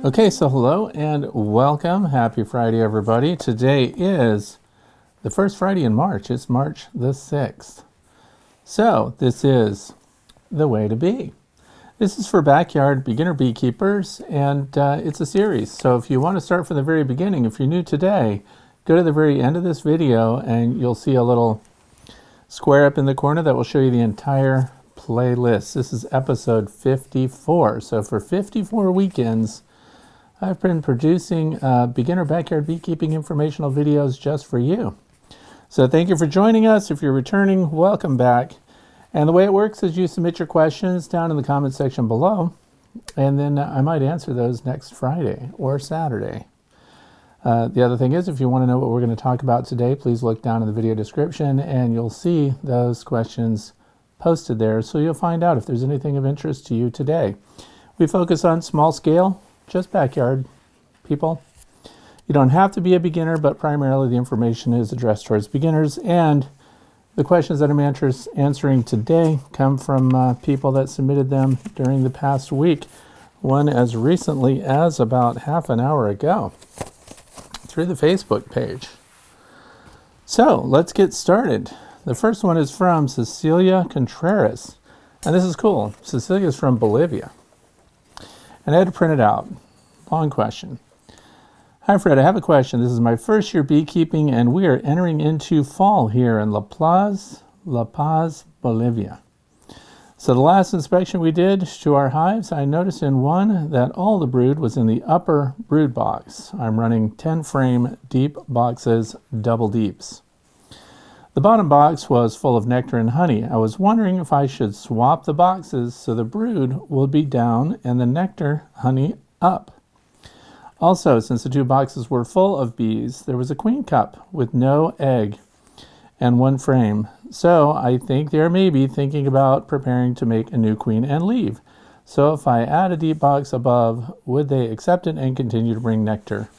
Okay, so hello and welcome. Happy Friday, everybody. Today is the first Friday in March. It's March the 6th. So this is the way to be. This is for backyard beginner beekeepers, and it's a series. So if you want to start from the very beginning, if you're new today, go to the very end of this video and you'll see a little square up in the corner that will show you the entire playlist. This is episode 54. So for 54 weekends, I've been producing beginner backyard beekeeping informational videos just for you. So thank you for joining us. If you're returning, welcome back. And the way it works is you submit your questions down in the comment section below, and then I might answer those next Friday or Saturday. The other thing is, if you want to know what we're going to talk about today, please look down in the video description and you'll see those questions posted there, so you'll find out if there's anything of interest to you today. We focus on small scale, just backyard people. You don't have to be a beginner, but primarily the information is addressed towards beginners, and the questions that I'm answering today come from people that submitted them during the past week, one as recently as about half an hour ago through the Facebook page. So let's get started. The first one is from Cecilia Contreras, and this is cool. Cecilia is from Bolivia. And I had to print it out. Long question. Hi Fred, I have a question. This is my first year beekeeping and we are entering into fall here in La Paz, Bolivia. So the last inspection we did to our hives, I noticed in one that all the brood was in the upper brood box. I'm running 10 frame deep boxes, double deeps. The bottom box was full of nectar and honey. I was wondering if I should swap the boxes so the brood will be down and the nectar, honey up. Also, since the two boxes were full of bees, there was a queen cup with no egg and one frame. So I think they are maybe thinking about preparing to make a new queen and leave. So if I add a deep box above, would they accept it and continue to bring nectar?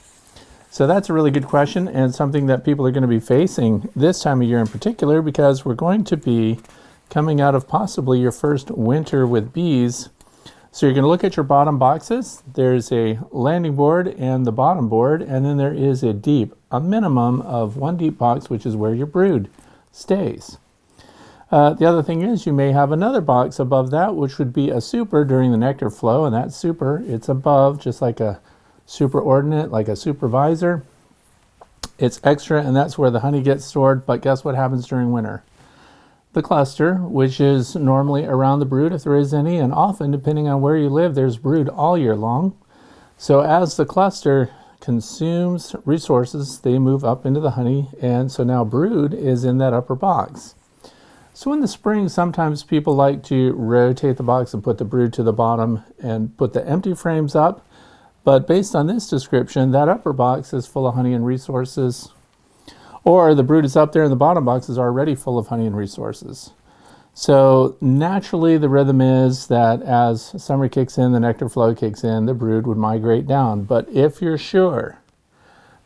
So that's a really good question, and something that people are going to be facing this time of year in particular, because we're going to be coming out of possibly your first winter with bees. So you're going to look at your bottom boxes. There's a landing board and the bottom board, and then there is a minimum of one deep box, which is where your brood stays. The other thing is you may have another box above that, which would be a super during the nectar flow, and that super, it's above, just like a superordinate, like a supervisor. It's extra, and that's where the honey gets stored. But guess what happens during winter? The cluster, which is normally around the brood if there is any, and often, depending on where you live, there's brood all year long. So as the cluster consumes resources, they move up into the honey, and so now brood is in that upper box. So in the spring, sometimes people like to rotate the box and put the brood to the bottom and put the empty frames up. But based on this description, that upper box is full of honey and resources, or the brood is up there and the bottom box is already full of honey and resources. So naturally the rhythm is that as summer kicks in, the nectar flow kicks in, the brood would migrate down. But if you're sure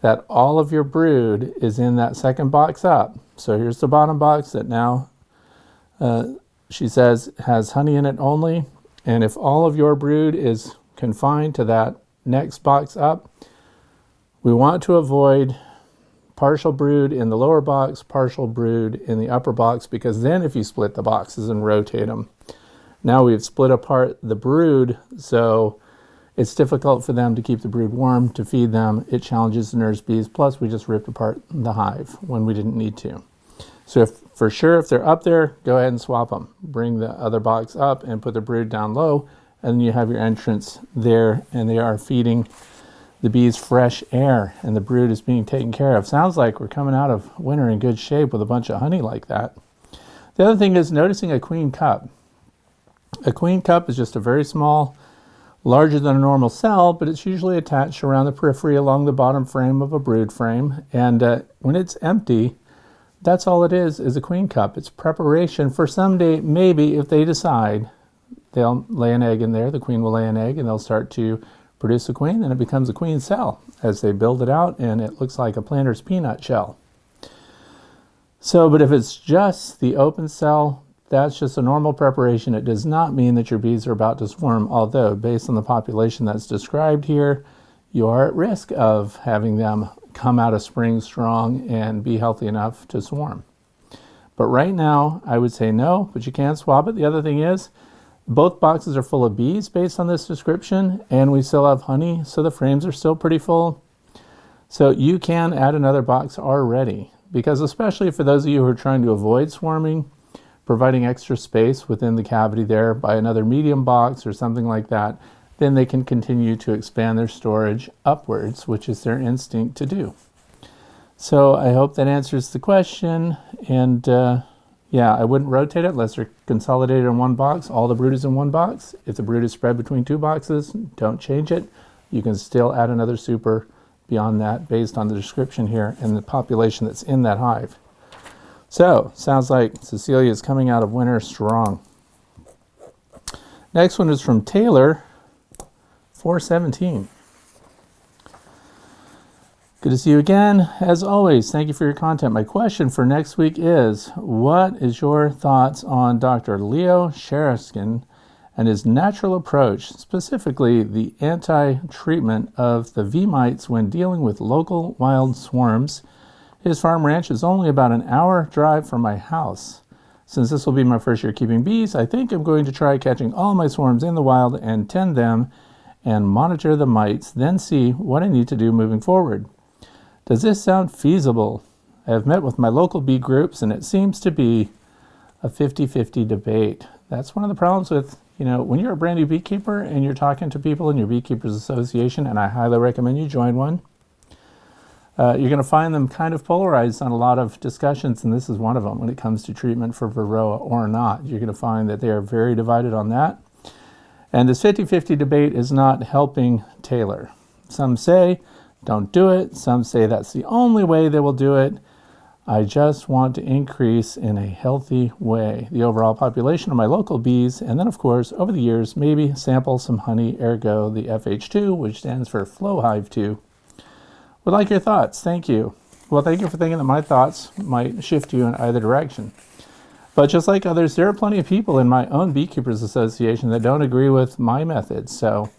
that all of your brood is in that second box up, so here's the bottom box that now she says has honey in it only, and if all of your brood is confined to that next box up, we want to avoid partial brood in the lower box, partial brood in the upper box, because then if you split the boxes and rotate them, now we've split apart the brood, so it's difficult for them to keep the brood warm, to feed them. It challenges the nurse bees, plus we just ripped apart the hive when we didn't need to. So if they're up there, go ahead and swap them. Bring the other box up and put the brood down low, and you have your entrance there, and they are feeding the bees fresh air, and the brood is being taken care of. Sounds like we're coming out of winter in good shape with a bunch of honey like that. The other thing is noticing a queen cup. A queen cup is just a very small, larger than a normal cell, but it's usually attached around the periphery along the bottom frame of a brood frame. And when it's empty, that's all it is a queen cup. It's preparation for someday, maybe if they decide, they'll lay an egg in there, the queen will lay an egg, and they'll start to produce a queen, and it becomes a queen cell as they build it out, and it looks like a planter's peanut shell. So, but if it's just the open cell, That's just a normal preparation. It does not mean that your bees are about to swarm, although based on the population that's described here, you are at risk of having them come out of spring strong and be healthy enough to swarm. But right now, I would say no, but you can swab it. The other thing is, both boxes are full of bees based on this description, and we still have honey, so the frames are still pretty full. So you can add another box already, because especially for those of you who are trying to avoid swarming, providing extra space within the cavity there by another medium box or something like that, then they can continue to expand their storage upwards, which is their instinct to do. So I hope that answers the question. And yeah, I wouldn't rotate it unless they're consolidated in one box. All the brood is in one box. If the brood is spread between two boxes, don't change it. You can still add another super beyond that based on the description here and the population that's in that hive. So, sounds like Cecilia is coming out of winter strong. Next one is from Taylor, 417. Good to see you again. As always, thank you for your content. My question for next week is, what is your thoughts on Dr. Leo Sheraskin and his natural approach, specifically the anti-treatment of the V mites when dealing with local wild swarms? His farm ranch is only about an hour drive from my house. Since this will be my first year keeping bees, I think I'm going to try catching all my swarms in the wild and tend them and monitor the mites, then see what I need to do moving forward. Does this sound feasible? I have met with my local bee groups and it seems to be a 50-50 debate. That's one of the problems with, when you're a brand new beekeeper and you're talking to people in your Beekeepers Association, and I highly recommend you join one, you're going to find them kind of polarized on a lot of discussions, and this is one of them when it comes to treatment for Varroa or not. You're going to find that they are very divided on that. And this 50-50 debate is not helping Taylor. Some say, don't do it. Some say that's the only way they will do it. I just want to increase in a healthy way the overall population of my local bees, and then, of course, over the years, maybe sample some honey, ergo the FH2, which stands for Flow Hive 2. Would like your thoughts. Thank you. Well, thank you for thinking that my thoughts might shift you in either direction. But just like others, there are plenty of people in my own Beekeepers Association that don't agree with my methods. So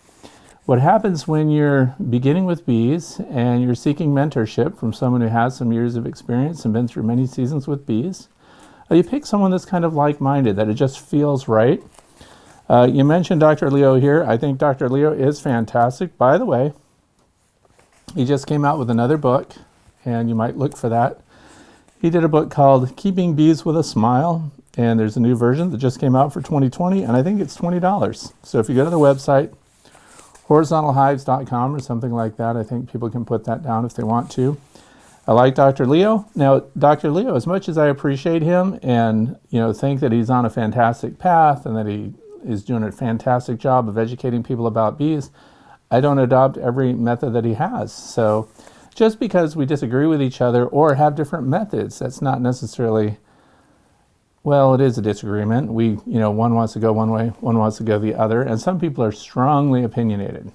what happens when you're beginning with bees and you're seeking mentorship from someone who has some years of experience and been through many seasons with bees, you pick someone that's kind of like-minded, that it just feels right. You mentioned Dr. Leo here. I think Dr. Leo is fantastic. By the way, he just came out with another book, and you might look for that. He did a book called Keeping Bees with a Smile, and there's a new version that just came out for 2020, and I think it's $20. So if you go to the website, horizontalhives.com or something like that, I think people can put that down if they want to. I like Dr. Leo. Now, Dr. Leo, as much as I appreciate him and think that he's on a fantastic path and that he is doing a fantastic job of educating people about bees, I don't adopt every method that he has. So just because we disagree with each other or have different methods, that's not necessarily, well, it is a disagreement. One wants to go one way, one wants to go the other, and some people are strongly opinionated.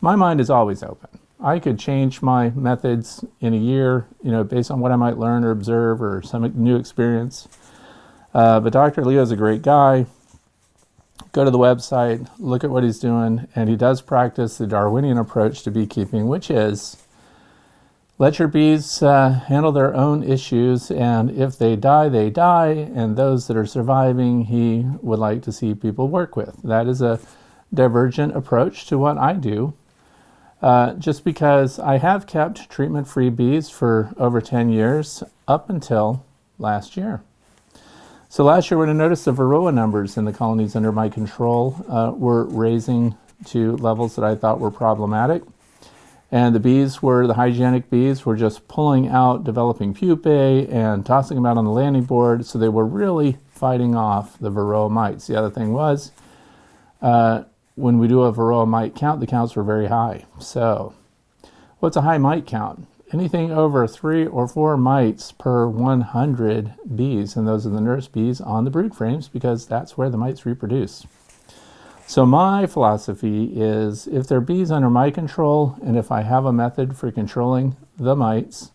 My mind is always open. I could change my methods in a year, based on what I might learn or observe or some new experience. But Dr. Leo is a great guy. Go to the website, look at what he's doing, and he does practice the Darwinian approach to beekeeping, which is let your bees handle their own issues, and if they die, they die, and those that are surviving, he would like to see people work with. That is a divergent approach to what I do, just because I have kept treatment-free bees for over 10 years, up until last year. So last year, when I noticed the Varroa numbers in the colonies under my control were raising to levels that I thought were problematic. And the hygienic bees were just pulling out developing pupae and tossing them out on the landing board. So they were really fighting off the Varroa mites. The other thing was, when we do a Varroa mite count, the counts were very high. So what's a high mite count? Anything over 3 or 4 mites per 100 bees, and those are the nurse bees on the brood frames, because that's where the mites reproduce. So my philosophy is, if they're bees under my control, and if I have a method for controlling the mites,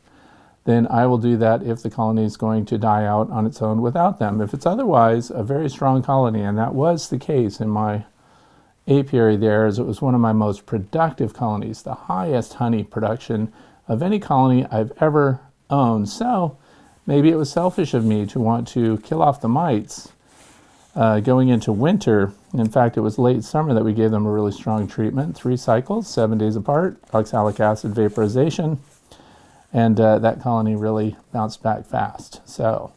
then I will do that if the colony is going to die out on its own without them. If it's otherwise a very strong colony, and that was the case in my apiary there, as it was one of my most productive colonies, the highest honey production of any colony I've ever owned. So maybe it was selfish of me to want to kill off the mites going into winter. In fact, it was late summer that we gave them a really strong treatment, 3 cycles, 7 days apart, oxalic acid vaporization, and that colony really bounced back fast. So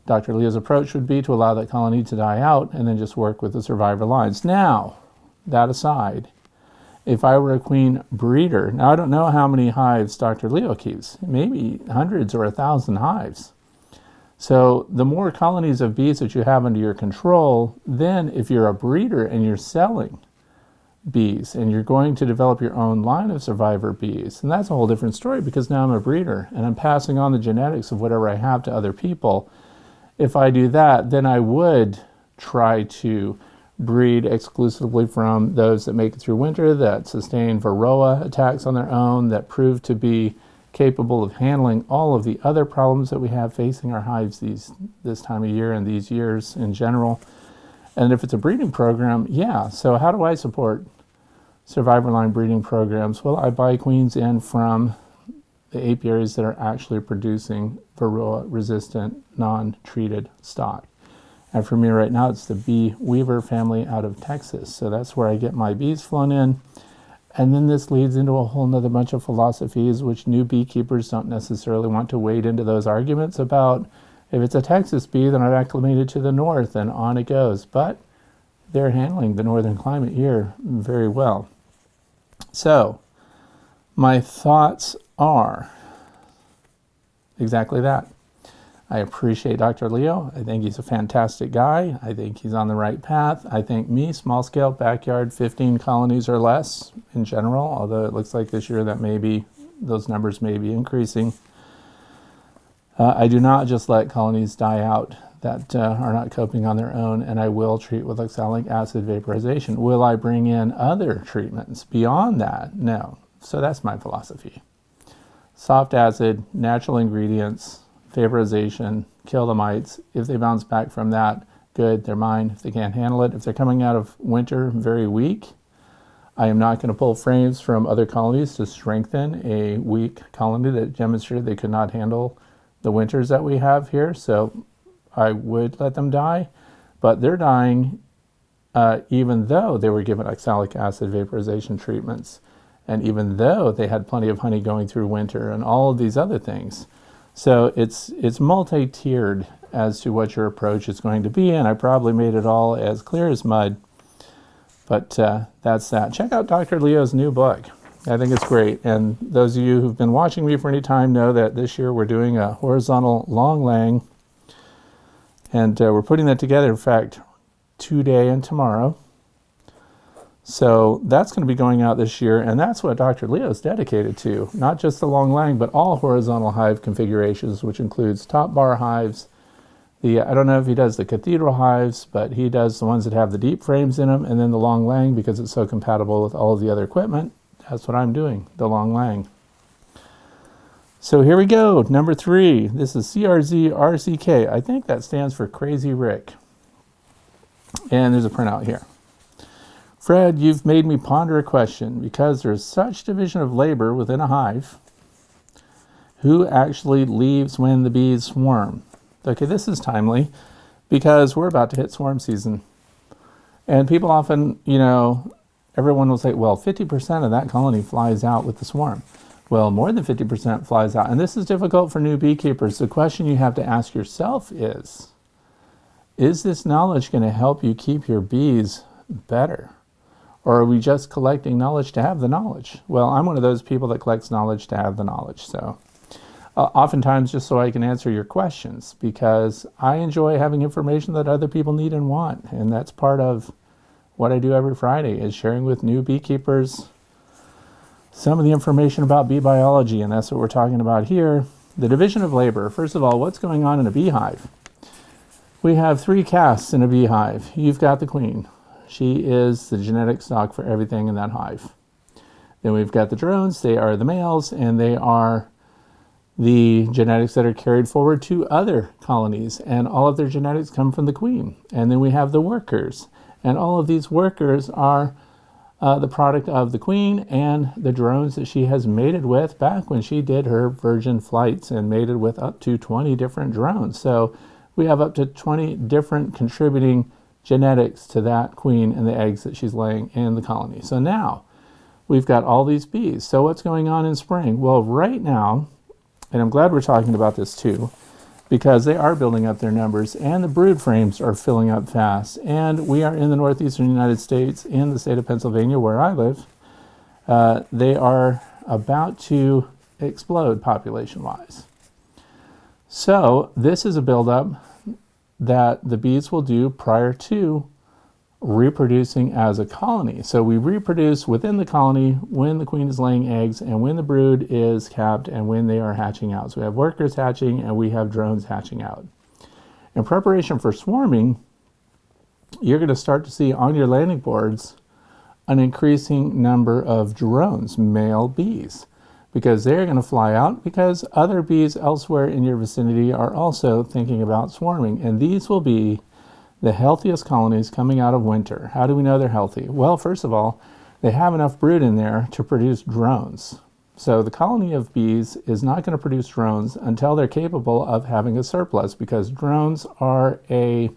Dr. Leo's approach would be to allow that colony to die out and then just work with the survivor lines. Now, that aside, if I were a queen breeder, now I don't know how many hives Dr. Leo keeps, maybe hundreds or 1,000 hives. So the more colonies of bees that you have under your control, then if you're a breeder and you're selling bees and you're going to develop your own line of survivor bees, and that's a whole different story, because now I'm a breeder and I'm passing on the genetics of whatever I have to other people. If I do that, then I would try to breed exclusively from those that make it through winter, that sustain varroa attacks on their own, that prove to be capable of handling all of the other problems that we have facing our hives this time of year and these years in general. And if it's a breeding program, yeah. So how do I support survivor line breeding programs? Well, I buy queens in from the apiaries that are actually producing varroa resistant, non-treated stock. And for me right now, it's the Bee Weaver family out of Texas. So that's where I get my bees flown in. And then this leads into a whole nother bunch of philosophies, which new beekeepers don't necessarily want to wade into those arguments about. If it's a Texas bee, then I've acclimated to the north, and on it goes. But they're handling the northern climate here very well. So my thoughts are exactly that. I appreciate Dr. Leo. I think he's a fantastic guy. I think he's on the right path. I think me, small scale, backyard, 15 colonies or less in general, although it looks like this year that maybe those numbers may be increasing. I do not just let colonies die out that are not coping on their own, and I will treat with oxalic acid vaporization. Will I bring in other treatments beyond that? No. So that's my philosophy. Soft acid, natural ingredients, vaporization, kill the mites. If they bounce back from that, good, they're mine. If they can't handle it, if they're coming out of winter very weak, I am not going to pull frames from other colonies to strengthen a weak colony that demonstrated they could not handle the winters that we have here. So I would let them die, but they're dying even though they were given oxalic acid vaporization treatments, and even though they had plenty of honey going through winter and all of these other things. So it's multi-tiered as to what your approach is going to be, and I probably made it all as clear as mud. But that's that. Check out Dr. Leo's new book. I think it's great. And those of you who've been watching me for any time know that this year we're doing a horizontal long laying, and we're putting that together, in fact, today and tomorrow. So that's going to be going out this year, and that's what Dr. Leo is dedicated to. Not just the long laying, but all horizontal hive configurations, which includes top bar hives. I don't know if he does the cathedral hives, but he does the ones that have the deep frames in them, and then the long laying, because it's so compatible with all of the other equipment. That's what I'm doing, the long laying. So here we go, number 3. This is CRZ-RCK. I think that stands for Crazy Rick. And there's a printout here. Fred, you've made me ponder a question. Because there's such division of labor within a hive, who actually leaves when the bees swarm? Okay, this is timely because we're about to hit swarm season. And people often, everyone will say, well, 50% of that colony flies out with the swarm. Well, more than 50% flies out. And this is difficult for new beekeepers. The question you have to ask yourself is this knowledge going to help you keep your bees better? Or are we just collecting knowledge to have the knowledge? Well, I'm one of those people that collects knowledge to have the knowledge. So oftentimes just so I can answer your questions, because I enjoy having information that other people need and want. And that's part of what I do every Friday, is sharing with new beekeepers some of the information about bee biology. And that's what we're talking about here. The division of labor. First of all, what's going on in a beehive? We have 3 castes in a beehive. You've got the queen. She is the genetic stock for everything in that hive. Then we've got the drones. They are the males, and they are the genetics that are carried forward to other colonies, and all of their genetics come from the queen. And then we have the workers, and all of these workers are the product of the queen and the drones that she has mated with back when she did her virgin flights and mated with up to 20 different drones. So we have up to 20 different contributing genetics to that queen and the eggs that she's laying in the colony. So now we've got all these bees. So what's going on in spring? Well, right now, and I'm glad we're talking about this too, because they are building up their numbers and the brood frames are filling up fast. And we are in the northeastern United States, in the state of Pennsylvania, where I live. They are about to explode population-wise. So this is a buildup that the bees will do prior to reproducing as a colony. So we reproduce within the colony when the queen is laying eggs and when the brood is capped and when they are hatching out. So we have workers hatching and we have drones hatching out. In preparation for swarming, you're going to start to see on your landing boards an increasing number of drones, male bees, because they're going to fly out because other bees elsewhere in your vicinity are also thinking about swarming. And these will be the healthiest colonies coming out of winter. How do we know they're healthy? Well, first of all, they have enough brood in there to produce drones. So the colony of bees is not going to produce drones until they're capable of having a surplus, because drones are a,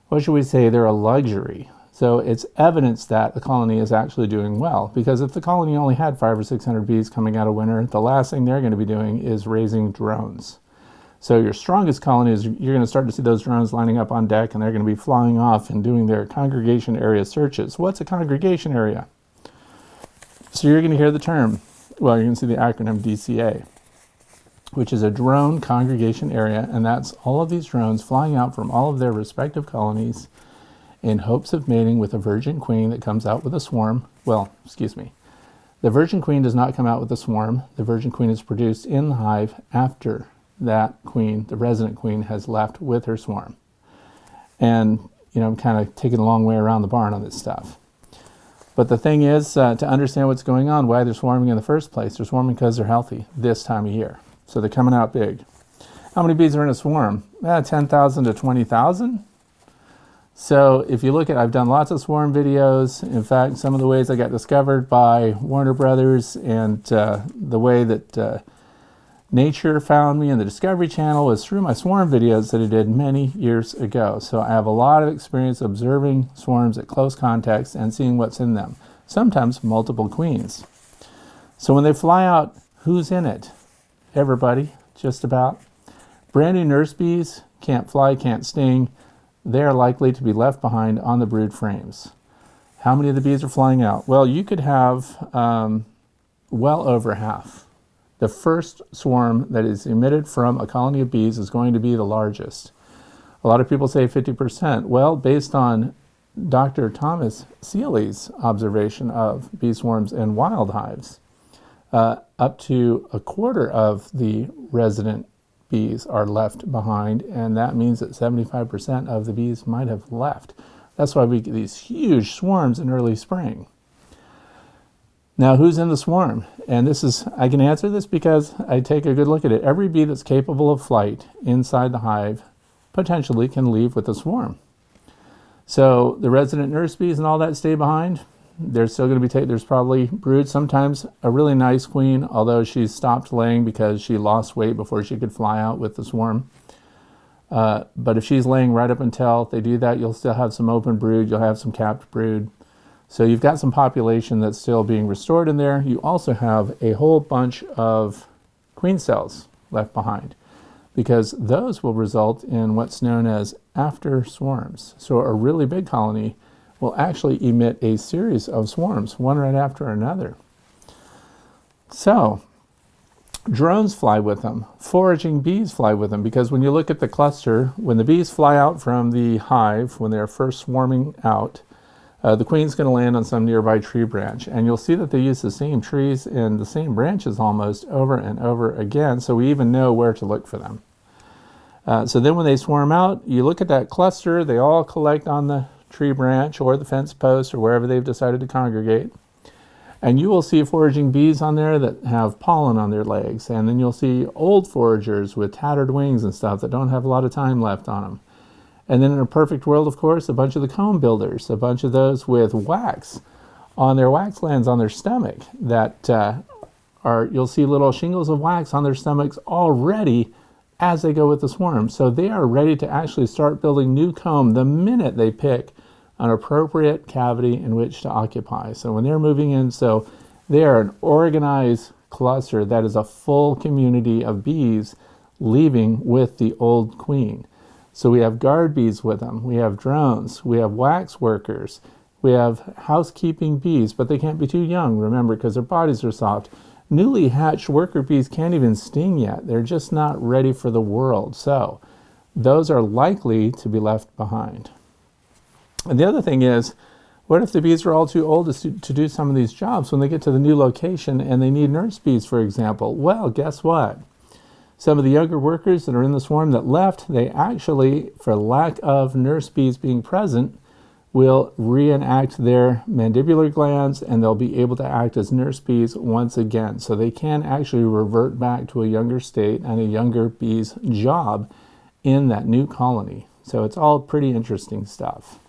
what should we say, they're a luxury. So it's evidence that the colony is actually doing well, because if the colony only had 500 or 600 bees coming out of winter, the last thing they're going to be doing is raising drones. So your strongest colonies, you're going to start to see those drones lining up on deck, and they're going to be flying off and doing their congregation area searches. What's a congregation area? So you're going to hear the term, well, you're going to see the acronym DCA, which is a drone congregation area, and that's all of these drones flying out from all of their respective colonies in hopes of mating with a virgin queen that comes out with a swarm. Well, excuse me. The virgin queen does not come out with a swarm. The virgin queen is produced in the hive after that queen, the resident queen, has left with her swarm. And, you know, I'm kind of taking a long way around the barn on this stuff. But the thing is, to understand what's going on, why they're swarming in the first place, they're swarming because they're healthy this time of year. So they're coming out big. How many bees are in a swarm? 10,000 to 20,000. So if you look at, I've done lots of swarm videos. In fact, some of the ways I got discovered by Warner Brothers and the way that Nature found me in the Discovery Channel was through my swarm videos that I did many years ago. So I have a lot of experience observing swarms at close context and seeing what's in them, sometimes multiple queens. So when they fly out, who's in it? Everybody, just about. Brand new nurse bees can't fly, can't sting. They're likely to be left behind on the brood frames. How many of the bees are flying out? Well, you could have well over half. The first swarm that is emitted from a colony of bees is going to be the largest. A lot of people say 50%. Well, based on Dr. Thomas Seeley's observation of bee swarms in wild hives, up to a quarter of the resident bees are left behind, and that means that 75% of the bees might have left. That's why we get these huge swarms in early spring. Now, who's in the swarm? And this is, I can answer this because I take a good look at it. Every bee that's capable of flight inside the hive potentially can leave with a swarm. So the resident nurse bees and all that stay behind. They're still going to be there's probably brood. Sometimes a really nice queen, although she's stopped laying because she lost weight before she could fly out with the swarm. But if she's laying right up until they do that, you'll still have some open brood. You'll have some capped brood. So you've got some population that's still being restored in there. You also have a whole bunch of queen cells left behind, because those will result in what's known as after swarms. So a really big colony will actually emit a series of swarms, one right after another. So drones fly with them. Foraging bees fly with them, because when you look at the cluster, when the bees fly out from the hive, when they're first swarming out, the queen's going to land on some nearby tree branch, and you'll see that they use the same trees and the same branches almost over and over again, so we even know where to look for them. So then when they swarm out, you look at that cluster, they all collect on the tree branch or the fence post or wherever they've decided to congregate. And you will see foraging bees on there that have pollen on their legs. And then you'll see old foragers with tattered wings and stuff that don't have a lot of time left on them. And then in a perfect world, of course, a bunch of the comb builders, a bunch of those with wax on their wax glands on their stomach that you'll see little shingles of wax on their stomachs already as they go with the swarm. So they are ready to actually start building new comb the minute they pick an appropriate cavity in which to occupy. So when they're moving in, so they are an organized cluster that is a full community of bees leaving with the old queen. So we have guard bees with them, we have drones, we have wax workers, we have housekeeping bees, but they can't be too young, remember, because their bodies are soft. Newly hatched worker bees can't even sting yet. They're just not ready for the world. So those are likely to be left behind. And the other thing is, what if the bees are all too old to do some of these jobs when they get to the new location and they need nurse bees, for example? Well, guess what? Some of the younger workers that are in the swarm that left, they actually, for lack of nurse bees being present, will reenact their mandibular glands and they'll be able to act as nurse bees once again. So they can actually revert back to a younger state and a younger bee's job in that new colony. So it's all pretty interesting stuff.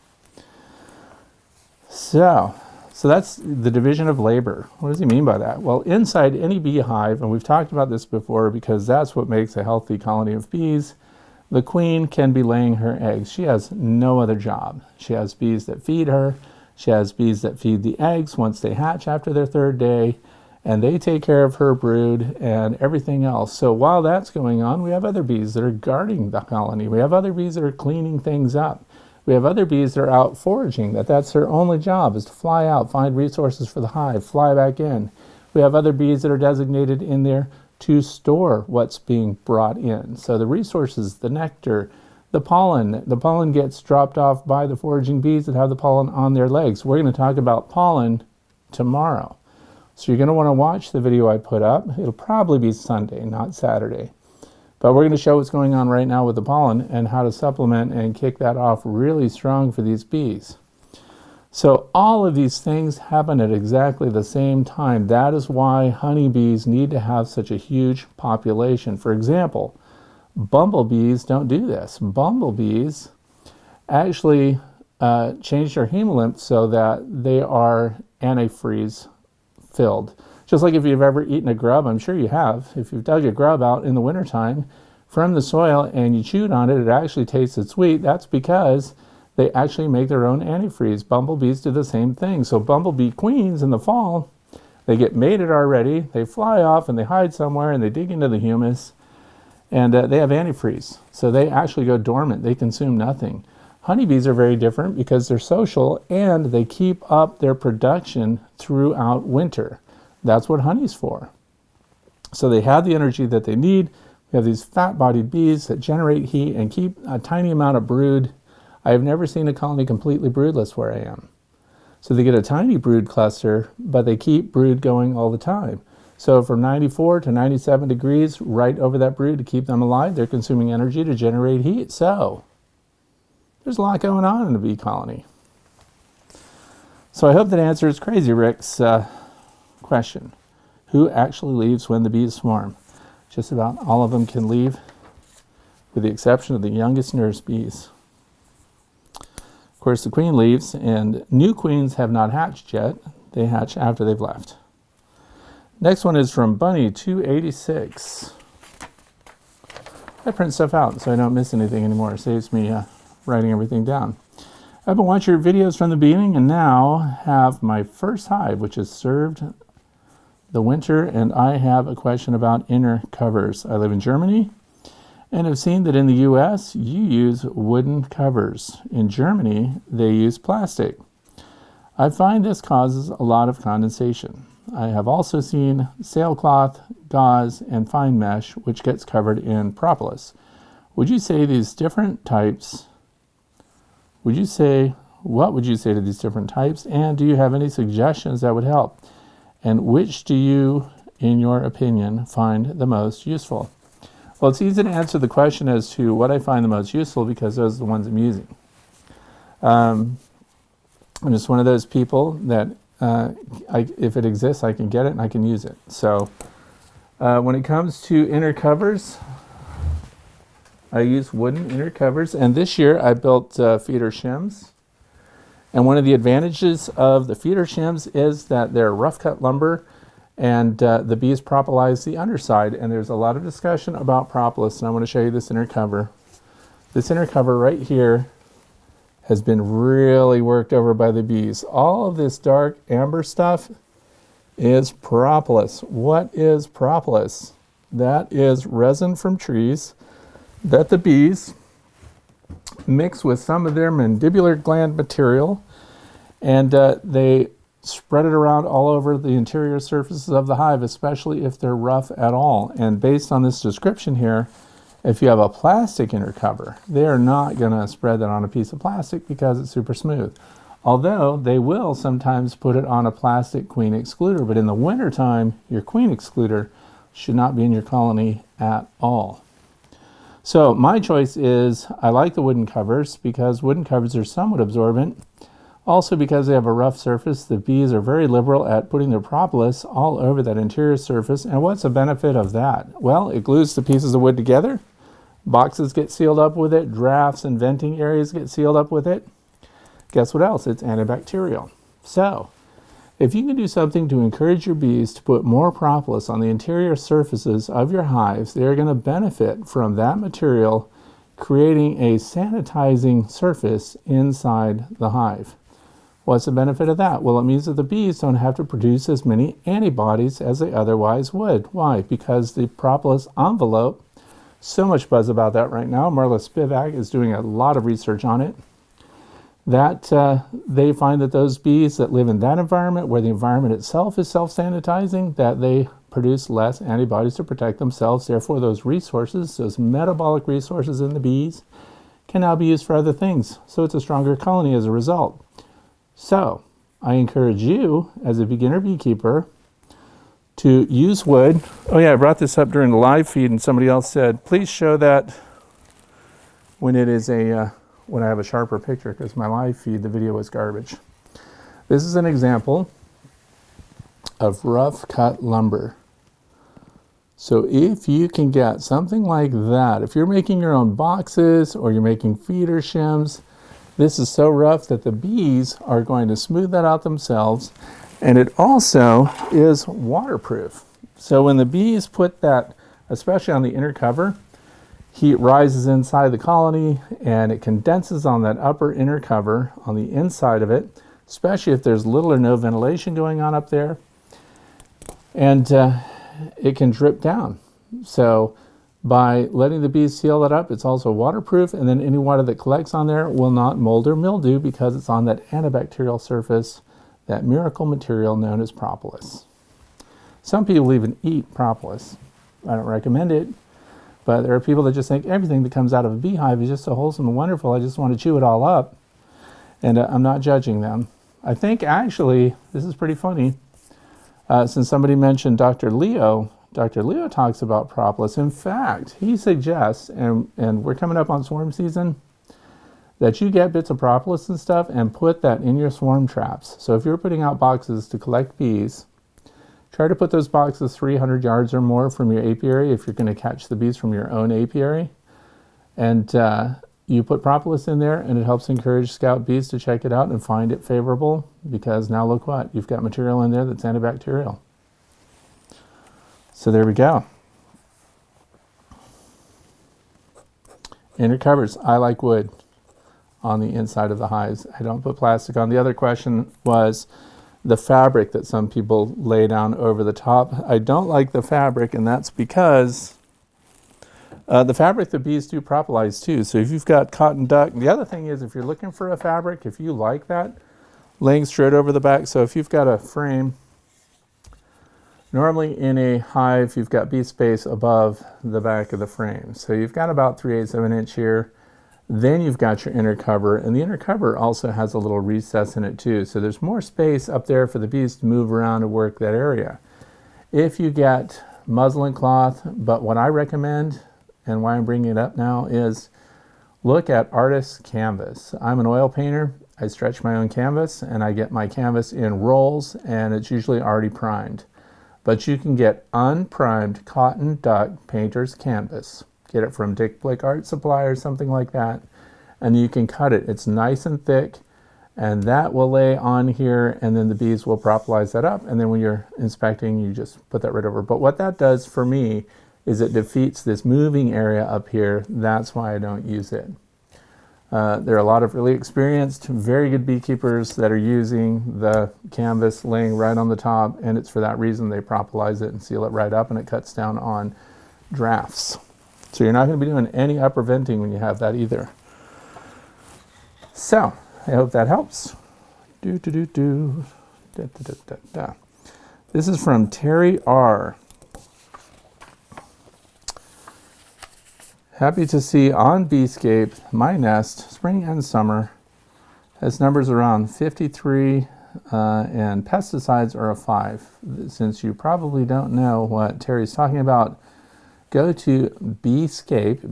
So that's the division of labor. What does he mean by that? Well, inside any beehive, and we've talked about this before because that's what makes a healthy colony of bees, the queen can be laying her eggs. She has no other job. She has bees that feed her. She has bees that feed the eggs once they hatch after their third day, and they take care of her brood and everything else. So while that's going on, we have other bees that are guarding the colony. We have other bees that are cleaning things up. We have other bees that are out foraging, that's their only job, is to fly out, find resources for the hive, fly back in. We have other bees that are designated in there to store what's being brought in. So the resources, the nectar, the pollen gets dropped off by the foraging bees that have the pollen on their legs. We're going to talk about pollen tomorrow. So you're going to want to watch the video I put up. It'll probably be Sunday, not Saturday. But we're going to show what's going on right now with the pollen and how to supplement and kick that off really strong for these bees. So all of these things happen at exactly the same time. That is why honeybees need to have such a huge population. For example, bumblebees don't do this. Bumblebees actually change their hemolymph so that they are antifreeze filled. Just like if you've ever eaten a grub, I'm sure you have. If you've dug a grub out in the wintertime from the soil and you chewed on it, it actually tasted sweet. That's because they actually make their own antifreeze. Bumblebees do the same thing. So bumblebee queens in the fall, they get mated already, they fly off and they hide somewhere and they dig into the humus and they have antifreeze. So they actually go dormant. They consume nothing. Honeybees are very different because they're social and they keep up their production throughout winter. That's what honey's for. So they have the energy that they need. We have these fat-bodied bees that generate heat and keep a tiny amount of brood. I have never seen a colony completely broodless where I am. So they get a tiny brood cluster, but they keep brood going all the time. So from 94 to 97 degrees, right over that brood to keep them alive, they're consuming energy to generate heat. So there's a lot going on in a bee colony. So I hope that answers Crazy Rick's question. Who actually leaves when the bees swarm? Just about all of them can leave, with the exception of the youngest nurse bees. Of course, the queen leaves, and new queens have not hatched yet. They hatch after they've left. Next one is from Bunny 286. I print stuff out so I don't miss anything anymore. It saves me writing everything down. I've been watching your videos from the beginning and now have my first hive, which is served the winter, and I have a question about inner covers. I live in Germany and have seen that in the US you use wooden covers. In Germany they use plastic. I find this causes a lot of condensation. I have also seen sailcloth, gauze, and fine mesh which gets covered in propolis. Would you say these different types, what would you say to these different types, and do you have any suggestions that would help? And which do you, in your opinion, find the most useful? Well, it's easy to answer the question as to what I find the most useful because those are the ones I'm using. I'm just one of those people that if it exists, I can get it and I can use it. So when it comes to inner covers, I use wooden inner covers, and this year I built feeder shims. And one of the advantages of the feeder shims is that they're rough cut lumber, and the bees propolis the underside. And there's a lot of discussion about propolis, and I want to show you this inner cover. This inner cover right here has been really worked over by the bees. All of this dark amber stuff is propolis. What is propolis? That is resin from trees that the bees mix with some of their mandibular gland material, and they spread it around all over the interior surfaces of the hive, especially if they're rough at all. And based on this description here, if you have a plastic inner cover, they are not going to spread that on a piece of plastic because it's super smooth. Although they will sometimes put it on a plastic queen excluder, but in the wintertime, your queen excluder should not be in your colony at all. So my choice is, I like the wooden covers because wooden covers are somewhat absorbent. Also because they have a rough surface, the bees are very liberal at putting their propolis all over that interior surface. And what's the benefit of that? Well, it glues the pieces of wood together. Boxes get sealed up with it. Drafts and venting areas get sealed up with it. Guess what else? It's antibacterial. So if you can do something to encourage your bees to put more propolis on the interior surfaces of your hives, they're going to benefit from that material creating a sanitizing surface inside the hive. What's the benefit of that? Well, it means that the bees don't have to produce as many antibodies as they otherwise would. Why? Because the propolis envelope, so much buzz about that right now. Marla Spivak is doing a lot of research on it. That they find that those bees that live in that environment, where the environment itself is self-sanitizing, that they produce less antibodies to protect themselves. Therefore, those resources, those metabolic resources in the bees, can now be used for other things. So it's a stronger colony as a result. So I encourage you, as a beginner beekeeper, to use wood. Oh yeah, I brought this up during the live feed, and somebody else said, please show that when it is when I have a sharper picture, because my live feed, the video was garbage. This is an example of rough cut lumber. So if you can get something like that, if you're making your own boxes or you're making feeder shims, this is so rough that the bees are going to smooth that out themselves. And it also is waterproof. So when the bees put that, especially on the inner cover, heat rises inside the colony and it condenses on that upper inner cover on the inside of it, especially if there's little or no ventilation going on up there. And it can drip down. So by letting the bees seal that up, it's also waterproof, and then any water that collects on there will not mold or mildew because it's on that antibacterial surface, that miracle material known as propolis. Some people even eat propolis. I don't recommend it. But there are people that just think everything that comes out of a beehive is just so wholesome and wonderful, I just want to chew it all up. And I'm not judging them. I think actually, this is pretty funny, since somebody mentioned Dr. Leo talks about propolis. In fact, he suggests, and we're coming up on swarm season, that you get bits of propolis and stuff and put that in your swarm traps. So if you're putting out boxes to collect bees, try to put those boxes 300 yards or more from your apiary if you're going to catch the bees from your own apiary. And you put propolis in there, and it helps encourage scout bees to check it out and find it favorable, because now look what, you've got material in there that's antibacterial. So there we go. Inner covers, I like wood on the inside of the hives. I don't put plastic on. The other question was the fabric that some people lay down over the top. I don't like the fabric, and that's because the fabric the bees do propolize too. So if you've got cotton duck, the other thing is if you're looking for a fabric, if you like that, laying straight over the back. So if you've got a frame, normally in a hive, you've got bee space above the back of the frame. So you've got about 3/8 of an inch here. Then you've got your inner cover, and the inner cover also has a little recess in it too. So there's more space up there for the bees to move around and work that area. If you get muslin cloth, but what I recommend, and why I'm bringing it up now, is look at artist's canvas. I'm an oil painter. I stretch my own canvas and I get my canvas in rolls, and it's usually already primed. But you can get unprimed cotton duck painter's canvas. Get it from Dick Blick Art Supply or something like that, and you can cut it. It's nice and thick, and that will lay on here, and then the bees will propolize that up, and then when you're inspecting, you just put that right over. But what that does for me is it defeats this moving area up here. That's why I don't use it. There are a lot of really experienced, very good beekeepers that are using the canvas laying right on the top, and it's for that reason they propolize it and seal it right up, and it cuts down on drafts. So you're not going to be doing any upper venting when you have that either. So I hope that helps. This is from Terry R. Happy to see on Beescape my nest, spring and summer, has numbers around 53 and pesticides are a 5. Since you probably don't know what Terry's talking about, go to Beescape,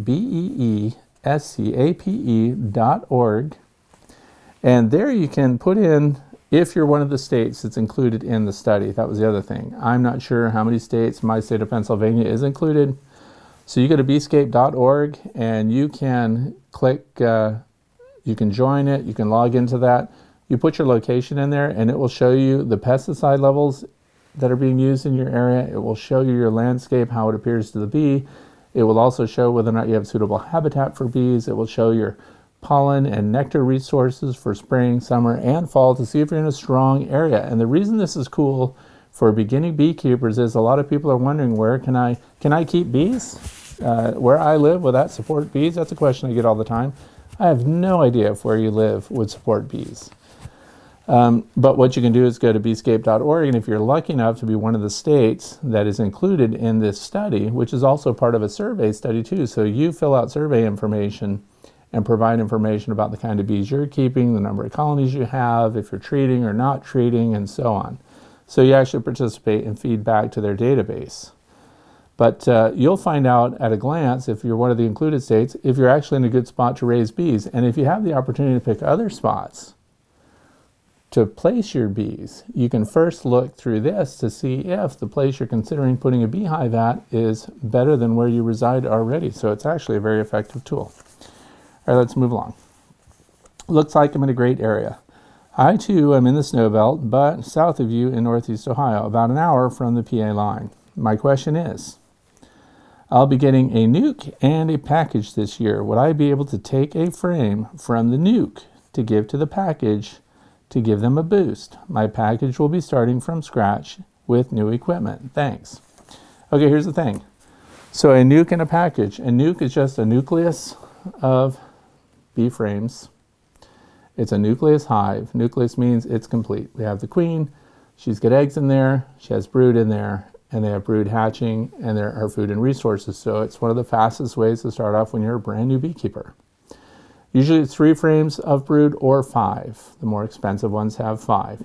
BEESCAPE.org, and there you can put in if you're one of the states that's included in the study. That was the other thing. I'm not sure how many states. My state of Pennsylvania is included. So you go to beescape.org and you can click, you can join it, you can log into that. You put your location in there and it will show you the pesticide levels that are being used in your area. It will show you your landscape, how it appears to the bee. It will also show whether or not you have suitable habitat for bees. It will show your pollen and nectar resources for spring, summer, and fall to see if you're in a strong area. And the reason this is cool for beginning beekeepers is a lot of people are wondering, where can I keep bees? Where I live, will that support bees? That's a question I get all the time. I have no idea if where you live would support bees. But what you can do is go to beescape.org, and if you're lucky enough to be one of the states that is included in this study, which is also part of a survey study too, so you fill out survey information and provide information about the kind of bees you're keeping, the number of colonies you have, if you're treating or not treating, and so on. So you actually participate and feed back to their database. But you'll find out at a glance, if you're one of the included states, if you're actually in a good spot to raise bees. And if you have the opportunity to pick other spots to place your bees, you can first look through this to see if the place you're considering putting a beehive at is better than where you reside already. So it's actually a very effective tool. All right, let's move along. Looks like I'm in a great area. I too am in the snow belt, but south of you in Northeast Ohio, about an hour from the PA line. My question is, I'll be getting a nuke and a package this year. Would I be able to take a frame from the nuke to give to the package to give them a boost? My package will be starting from scratch with new equipment. Thanks. Okay, here's the thing. So a nuke and a package. A nuke is just a nucleus of bee frames. It's a nucleus hive. Nucleus means it's complete. We have the queen. She's got eggs in there. She has brood in there. And they have brood hatching, and there are food and resources. So it's one of the fastest ways to start off when you're a brand new beekeeper. Usually it's 3 frames of brood or 5. The more expensive ones have 5.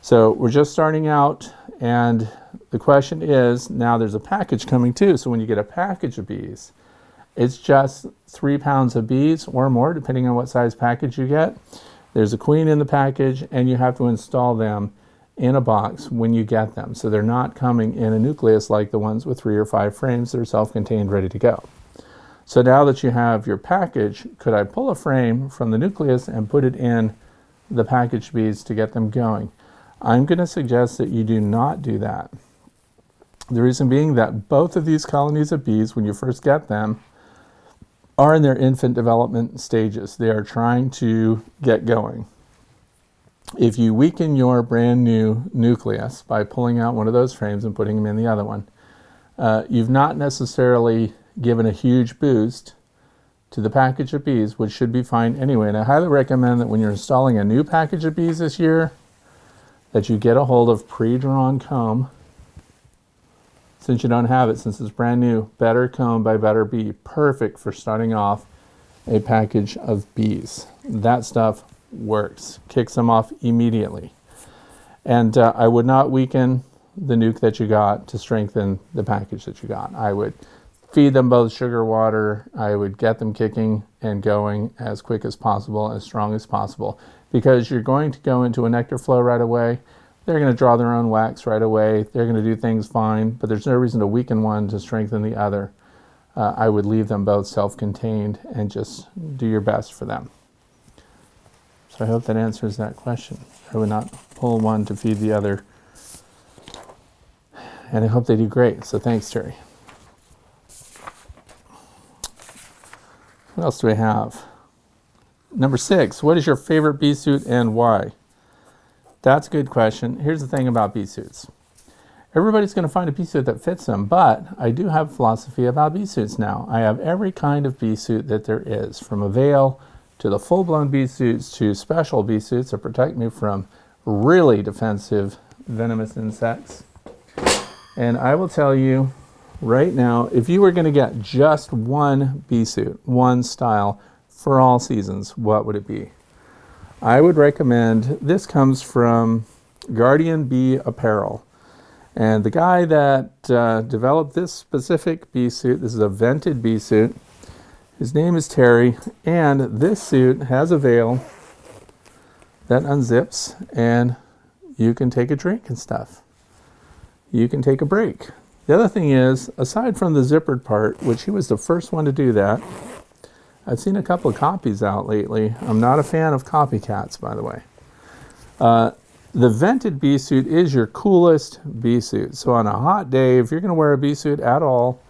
So we're just starting out, and the question is, now there's a package coming too. So when you get a package of bees, it's just 3 pounds of bees or more, depending on what size package you get. There's a queen in the package, and you have to install them in a box when you get them. So they're not coming in a nucleus like the ones with 3 or 5 frames. They're self-contained, ready to go. So now that you have your package, could I pull a frame from the nucleus and put it in the packaged bees to get them going? I'm going to suggest that you do not do that. The reason being that both of these colonies of bees, when you first get them, are in their infant development stages. They are trying to get going. If you weaken your brand new nucleus by pulling out one of those frames and putting them in the other one, you've not necessarily given a huge boost to the package of bees, which should be fine anyway. And I highly recommend that when you're installing a new package of bees this year, that you get a hold of pre-drawn comb. Since you don't have it, since it's brand new, Better Comb by Better Bee, perfect for starting off a package of bees. That stuff works, kicks them off immediately. And I would not weaken the nuke that you got to strengthen the package that you got. I would feed them both sugar water. I would get them kicking and going as quick as possible, as strong as possible. because you're going to go into a nectar flow right away. They're going to draw their own wax right away. They're going to do things fine, but there's no reason to weaken one to strengthen the other. I would leave them both self-contained and just do your best for them. So I hope that answers that question. I would not pull one to feed the other. And I hope they do great. So thanks, Terry. What else do we have? Number 6, what is your favorite bee suit and why? That's a good question. Here's the thing about bee suits. Everybody's going to find a bee suit that fits them, but I do have a philosophy about bee suits now. I have every kind of bee suit that there is, from a veil to the full-blown bee suits to special bee suits that protect me from really defensive venomous insects. And I will tell you right now, if you were going to get just one bee suit, one style for all seasons, what would it be? I would recommend, this comes from Guardian Bee Apparel. And the guy that developed this specific bee suit, this is a vented bee suit, his name is Terry, and this suit has a veil that unzips, and you can take a drink and stuff. You can take a break. The other thing is, aside from the zippered part, which he was the first one to do that, I've seen a couple of copies out lately. I'm not a fan of copycats, by the way. The vented bee suit is your coolest bee suit. So on a hot day, if you're going to wear a bee suit at all,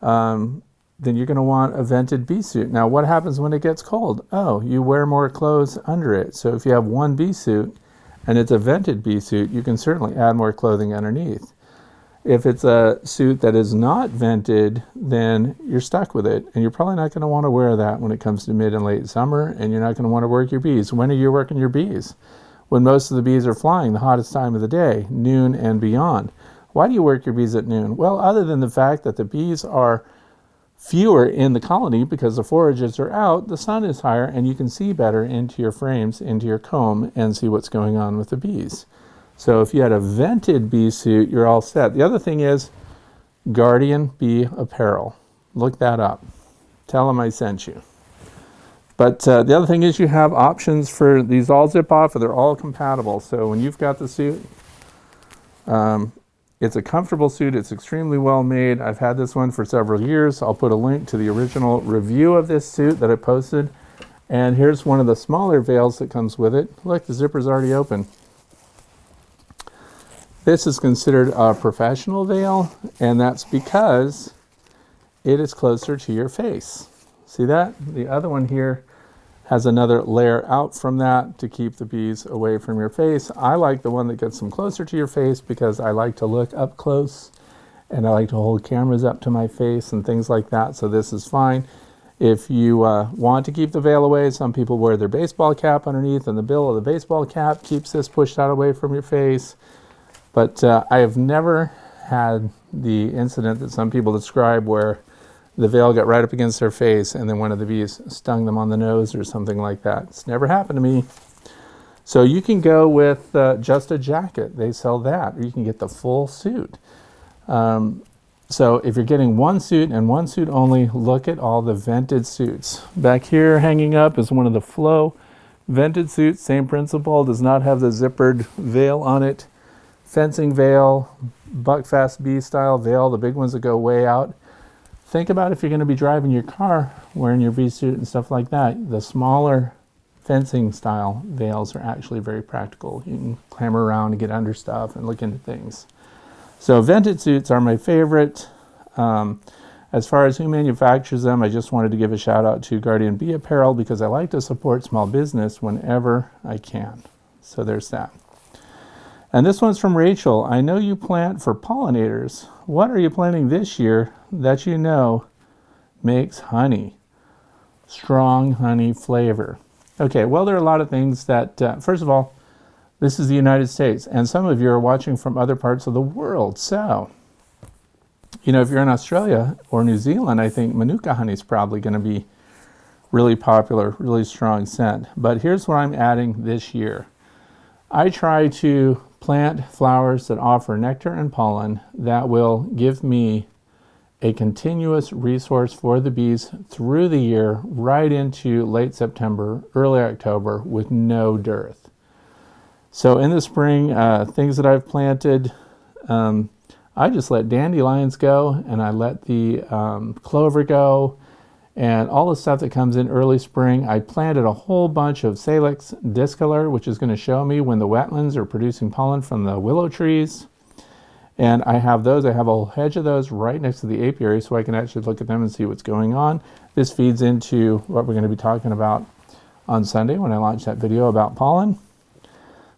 then you're going to want a vented bee suit. Now, what happens when it gets cold? Oh, you wear more clothes under it. So if you have one bee suit and it's a vented bee suit, you can certainly add more clothing underneath. If it's a suit that is not vented, then you're stuck with it. And you're probably not going to want to wear that when it comes to mid and late summer, and you're not going to want to work your bees. When are you working your bees? When most of the bees are flying, the hottest time of the day, noon and beyond. Why do you work your bees at noon? Well, other than the fact that the bees are fewer in the colony because the forages are out, the sun is higher, and you can see better into your frames, into your comb, and see what's going on with the bees. So if you had a vented bee suit, you're all set. The other thing is Guardian Bee Apparel. Look that up. Tell them I sent you. But the other thing is you have options for these all zip off, or they're all compatible. So when you've got the suit, it's a comfortable suit. It's extremely well made. I've had this one for several years. I'll put a link to the original review of this suit that I posted. And here's one of the smaller veils that comes with it. Look, the zipper's already open. This is considered a professional veil, and that's because it is closer to your face. See that? The other one here has another layer out from that to keep the bees away from your face. I like the one that gets them closer to your face because I like to look up close, and I like to hold cameras up to my face and things like that, so this is fine. If you want to keep the veil away, some people wear their baseball cap underneath, and the bill of the baseball cap keeps this pushed out away from your face. But I have never had the incident that some people describe where the veil got right up against their face and then one of the bees stung them on the nose or something like that. It's never happened to me. So you can go with just a jacket. They sell that. Or you can get the full suit. So if you're getting one suit and one suit only, look at all the vented suits. Back here hanging up is one of the Flow vented suits. Same principle. Does not have the zippered veil on it. Fencing veil, Buckfast bee style veil, the big ones that go way out. Think about if you're going to be driving your car wearing your bee suit and stuff like that. The smaller fencing style veils are actually very practical. You can clamber around and get under stuff and look into things. So vented suits are my favorite. As far as who manufactures them, I just wanted to give a shout out to Guardian Bee Apparel because I like to support small business whenever I can. So there's that. And this one's from Rachel. I know you plant for pollinators. What are you planting this year that you know makes honey? Strong honey flavor. Okay, well, there are a lot of things that, first of all, this is the United States, and some of you are watching from other parts of the world. So, you know, if you're in Australia or New Zealand, I think Manuka honey is probably going to be really popular, really strong scent. But here's what I'm adding this year. I try to plant flowers that offer nectar and pollen that will give me a continuous resource for the bees through the year, right into late September, early October, with no dearth. So in the spring, things that I've planted, I just let dandelions go, and I let the clover go, and all the stuff that comes in early spring. I planted a whole bunch of Salix discolor, which is going to show me when the wetlands are producing pollen from the willow trees. And I have those. I have a whole hedge of those right next to the apiary, so I can actually look at them and see what's going on. This feeds into what we're going to be talking about on Sunday when I launch that video about pollen.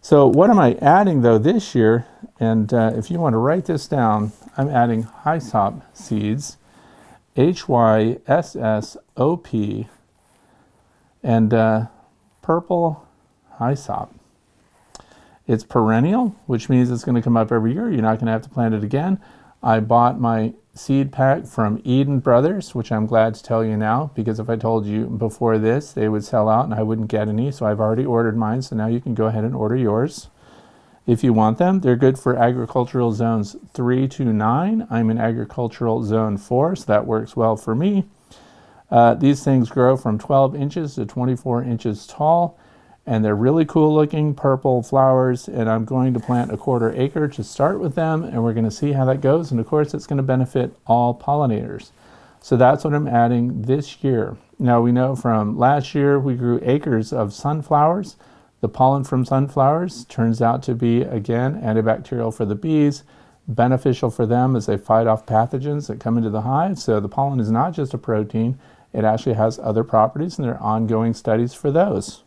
So what am I adding though this year? And if you want to write this down, I'm adding hyssop seeds, HYSSOP, and purple hyssop. It's perennial, which means it's going to come up every year. You're not going to have to plant it again. I bought my seed pack from Eden Brothers, which I'm glad to tell you now, because if I told you before this, they would sell out and I wouldn't get any. So I've already ordered mine. So now you can go ahead and order yours if you want them. They're good for agricultural zones 3 to 9. I'm in agricultural zone 4, so that works well for me. These things grow from 12 inches to 24 inches tall, and they're really cool looking purple flowers, and I'm going to plant a 1/4 acre to start with them, and we're going to see how that goes. And of course, it's going to benefit all pollinators. So that's what I'm adding this year. Now we know from last year we grew acres of sunflowers. The pollen from sunflowers turns out to be, again, antibacterial for the bees, beneficial for them as they fight off pathogens that come into the hive. So the pollen is not just a protein, it actually has other properties, and there are ongoing studies for those.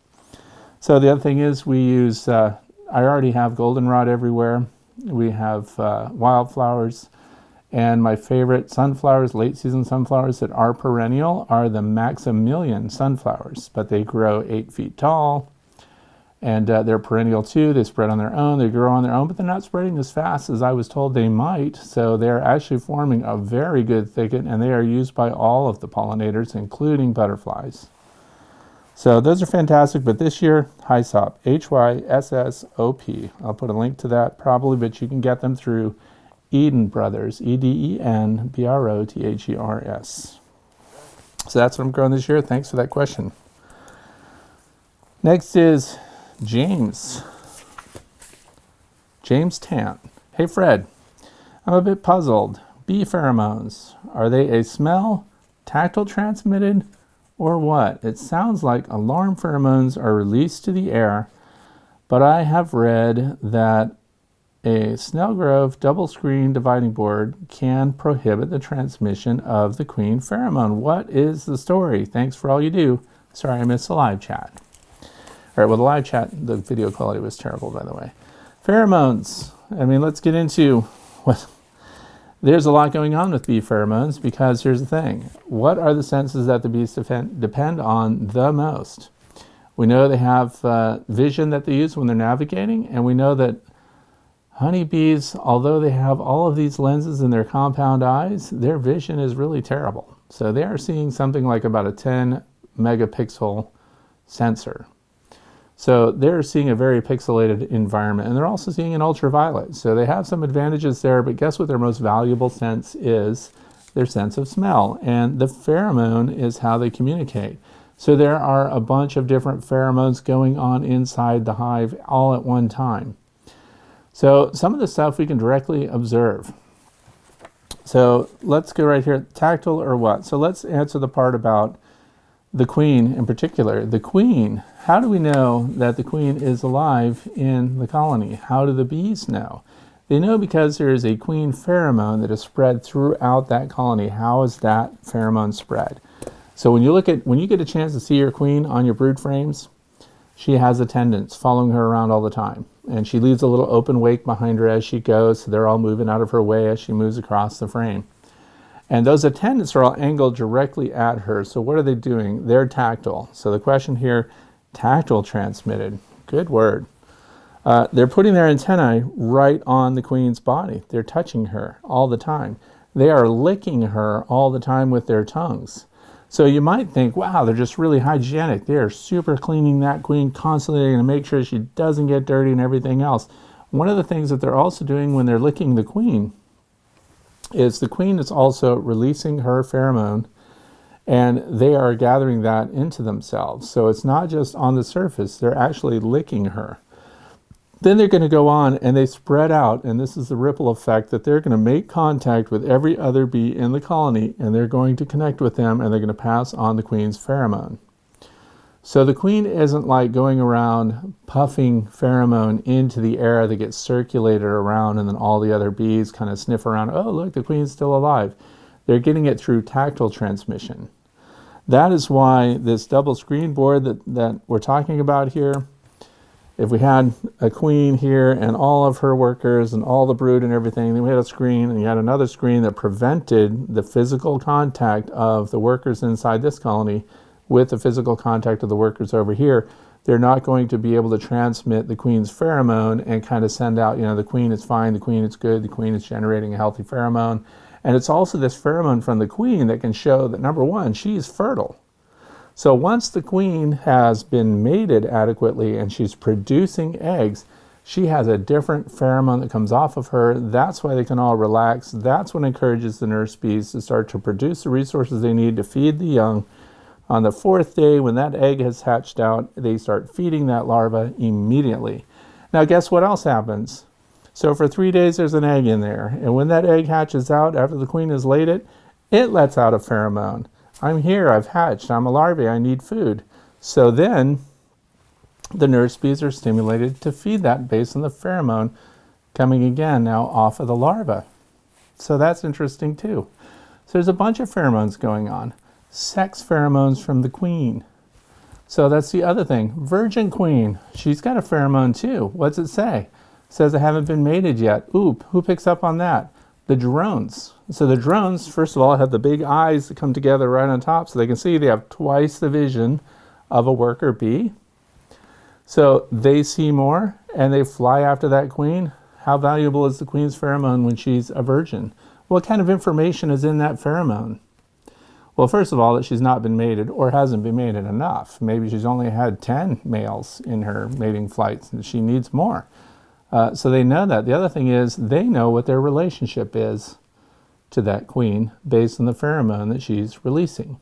So the other thing is we use, I already have goldenrod everywhere. We have wildflowers, and my favorite sunflowers, late season sunflowers that are perennial, are the Maximilian sunflowers, but they grow 8 feet tall, and they're perennial too. They spread on their own, they grow on their own, but they're not spreading as fast as I was told they might. So they're actually forming a very good thicket, and they are used by all of the pollinators, including butterflies. So those are fantastic, but this year, hyssop, HYSSOP. I'll put a link to that probably, but you can get them through Eden Brothers, EDENBROTHERS. So that's what I'm growing this year. Thanks for that question. Next is James. James Tant. Hey Fred, I'm a bit puzzled. Bee pheromones, are they a smell, tactile transmitted, or what? It sounds like alarm pheromones are released to the air, but I have read that a Snellgrove double screen dividing board can prohibit the transmission of the queen pheromone. What is the story? Thanks for all you do. Sorry I missed the live chat. All right, well, the live chat, the video quality was terrible, by the way. Pheromones. I mean, let's get into what... There's a lot going on with bee pheromones, because here's the thing. What are the senses that the bees depend on the most? We know they have vision that they use when they're navigating, and we know that honeybees, although they have all of these lenses in their compound eyes, their vision is really terrible. So they are seeing something like about a 10 megapixel sensor. So they're seeing a very pixelated environment, and they're also seeing an ultraviolet. So they have some advantages there, but guess what their most valuable sense is? Their sense of smell. And the pheromone is how they communicate. So there are a bunch of different pheromones going on inside the hive all at one time. So some of the stuff we can directly observe. So let's go right here, tactile or what? So let's answer the part about the queen in particular. The queen, how do we know that the queen is alive in the colony? How do the bees know? They know because there is a queen pheromone that is spread throughout that colony. How is that pheromone spread? So when you get a chance to see your queen on your brood frames, she has attendants following her around all the time. And she leaves a little open wake behind her as she goes, so they're all moving out of her way as she moves across the frame. And those attendants are all angled directly at her. So what are they doing? They're tactile. So the question here, tactile transmitted. Good word. They're putting their antennae right on the queen's body. They're touching her all the time. They are licking her all the time with their tongues. So you might think, wow, they're just really hygienic. They are super cleaning that queen constantly. They're going to make sure she doesn't get dirty and everything else. One of the things that they're also doing when they're licking the queen is the queen is also releasing her pheromone, and they are gathering that into themselves. So it's not just on the surface, they're actually licking her. Then they're going to go on and they spread out, and this is the ripple effect, that they're going to make contact with every other bee in the colony, and they're going to connect with them, and they're going to pass on the queen's pheromone. So the queen isn't like going around puffing pheromone into the air that gets circulated around, and then all the other bees kind of sniff around, oh look, the queen's still alive. They're getting it through tactile transmission. That is why this double screen board that we're talking about here, if we had a queen here and all of her workers and all the brood and everything, then we had a screen, and you had another screen that prevented the physical contact of the workers inside this colony with the physical contact of the workers over here. They're not going to be able to transmit the queen's pheromone and kind of send out, the queen is fine, the queen is good, the queen is generating a healthy pheromone. And it's also this pheromone from the queen that can show that, number one, she's fertile. So once the queen has been mated adequately and she's producing eggs, she has a different pheromone that comes off of her. That's why they can all relax. That's what encourages the nurse bees to start to produce the resources they need to feed the young. On the fourth day, when that egg has hatched out, they start feeding that larva immediately. Now, guess what else happens? So for 3 days, there's an egg in there. And when that egg hatches out, after the queen has laid it, it lets out a pheromone. I'm here, I've hatched, I'm a larvae, I need food. So then the nurse bees are stimulated to feed that based on the pheromone coming again now off of the larva. So that's interesting too. So there's a bunch of pheromones going on. Sex pheromones from the queen. So that's the other thing. Virgin queen, she's got a pheromone too. What's it say? It says I haven't been mated yet. Oop, who picks up on that? The drones. So the drones, first of all, have the big eyes that come together right on top so they can see. They have twice the vision of a worker bee. So they see more and they fly after that queen. How valuable is the queen's pheromone when she's a virgin? What kind of information is in that pheromone? Well, first of all, that she's not been mated or hasn't been mated enough. Maybe she's only had 10 males in her mating flights and she needs more. So they know that. The other thing is they know what their relationship is to that queen based on the pheromone that she's releasing.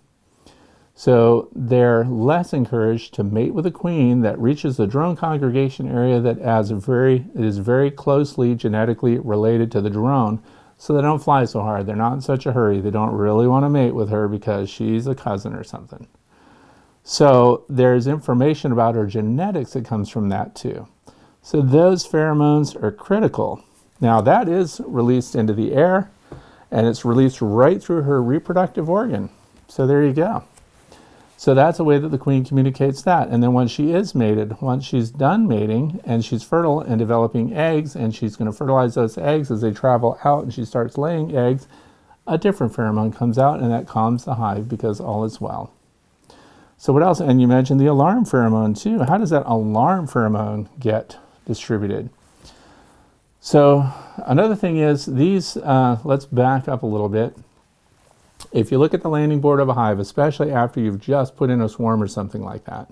So they're less encouraged to mate with a queen that reaches the drone congregation area that is very closely genetically related to the drone, so they don't fly so hard. They're not in such a hurry. They don't really want to mate with her because she's a cousin or something. So there's information about her genetics that comes from that too. So those pheromones are critical. Now that is released into the air, and it's released right through her reproductive organ. So there you go. So that's a way that the queen communicates that. And then once she is mated, once she's done mating and she's fertile and developing eggs, and she's going to fertilize those eggs as they travel out and she starts laying eggs, a different pheromone comes out, and that calms the hive because all is well. So what else? And you mentioned the alarm pheromone too. How does that alarm pheromone get distributed? So another thing is these, let's back up a little bit. If you look at the landing board of a hive, especially after you've just put in a swarm or something like that,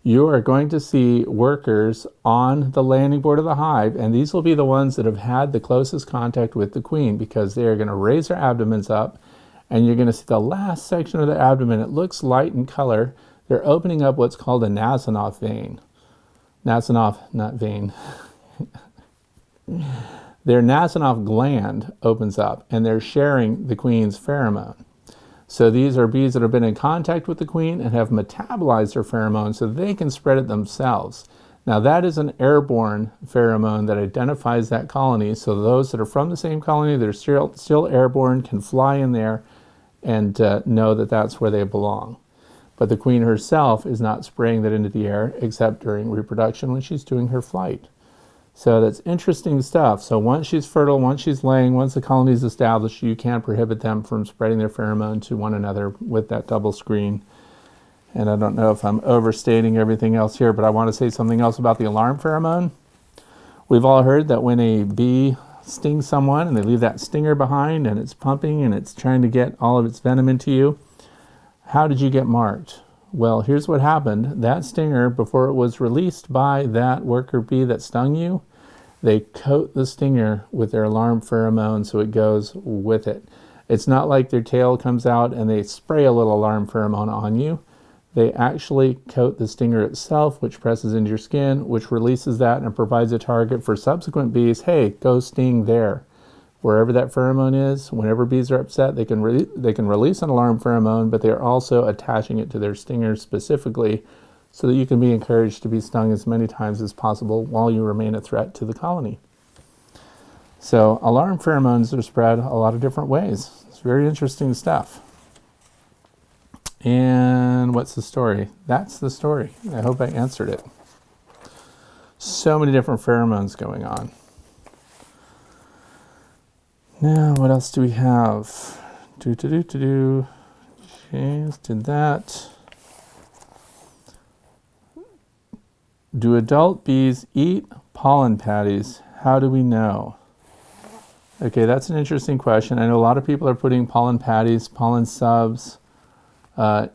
you are going to see workers on the landing board of the hive, and these will be the ones that have had the closest contact with the queen, because they are going to raise their abdomens up, and you're going to see the last section of the abdomen. It looks light in color. They're opening up what's called a Nasonov vein. Nasonov, not vein. Their Nasonov gland opens up, and they're sharing the queen's pheromone. So these are bees that have been in contact with the queen and have metabolized their pheromone so they can spread it themselves. Now that is an airborne pheromone that identifies that colony, so those that are from the same colony that are still airborne can fly in there and know that that's where they belong. But the queen herself is not spraying that into the air except during reproduction when she's doing her flight. So that's interesting stuff. So once she's fertile, once she's laying, once the colony is established, you can't prohibit them from spreading their pheromone to one another with that double screen. And I don't know if I'm overstating everything else here, but I want to say something else about the alarm pheromone. We've all heard that when a bee stings someone and they leave that stinger behind and it's pumping and it's trying to get all of its venom into you, how did you get marked? Well, here's what happened. That stinger, before it was released by that worker bee that stung you, they coat the stinger with their alarm pheromone so it goes with it. It's not like their tail comes out and they spray a little alarm pheromone on you. They actually coat the stinger itself, which presses into your skin, which releases that and provides a target for subsequent bees. Hey, go sting there. Wherever that pheromone is, whenever bees are upset, they can release an alarm pheromone, but they are also attaching it to their stinger specifically so that you can be encouraged to be stung as many times as possible while you remain a threat to the colony. So alarm pheromones are spread a lot of different ways. It's very interesting stuff. And what's the story? That's the story. I hope I answered it. So many different pheromones going on. Now, what else do we have? James did that. Do adult bees eat pollen patties? How do we know? Okay, that's an interesting question. I know a lot of people are putting pollen patties, pollen subs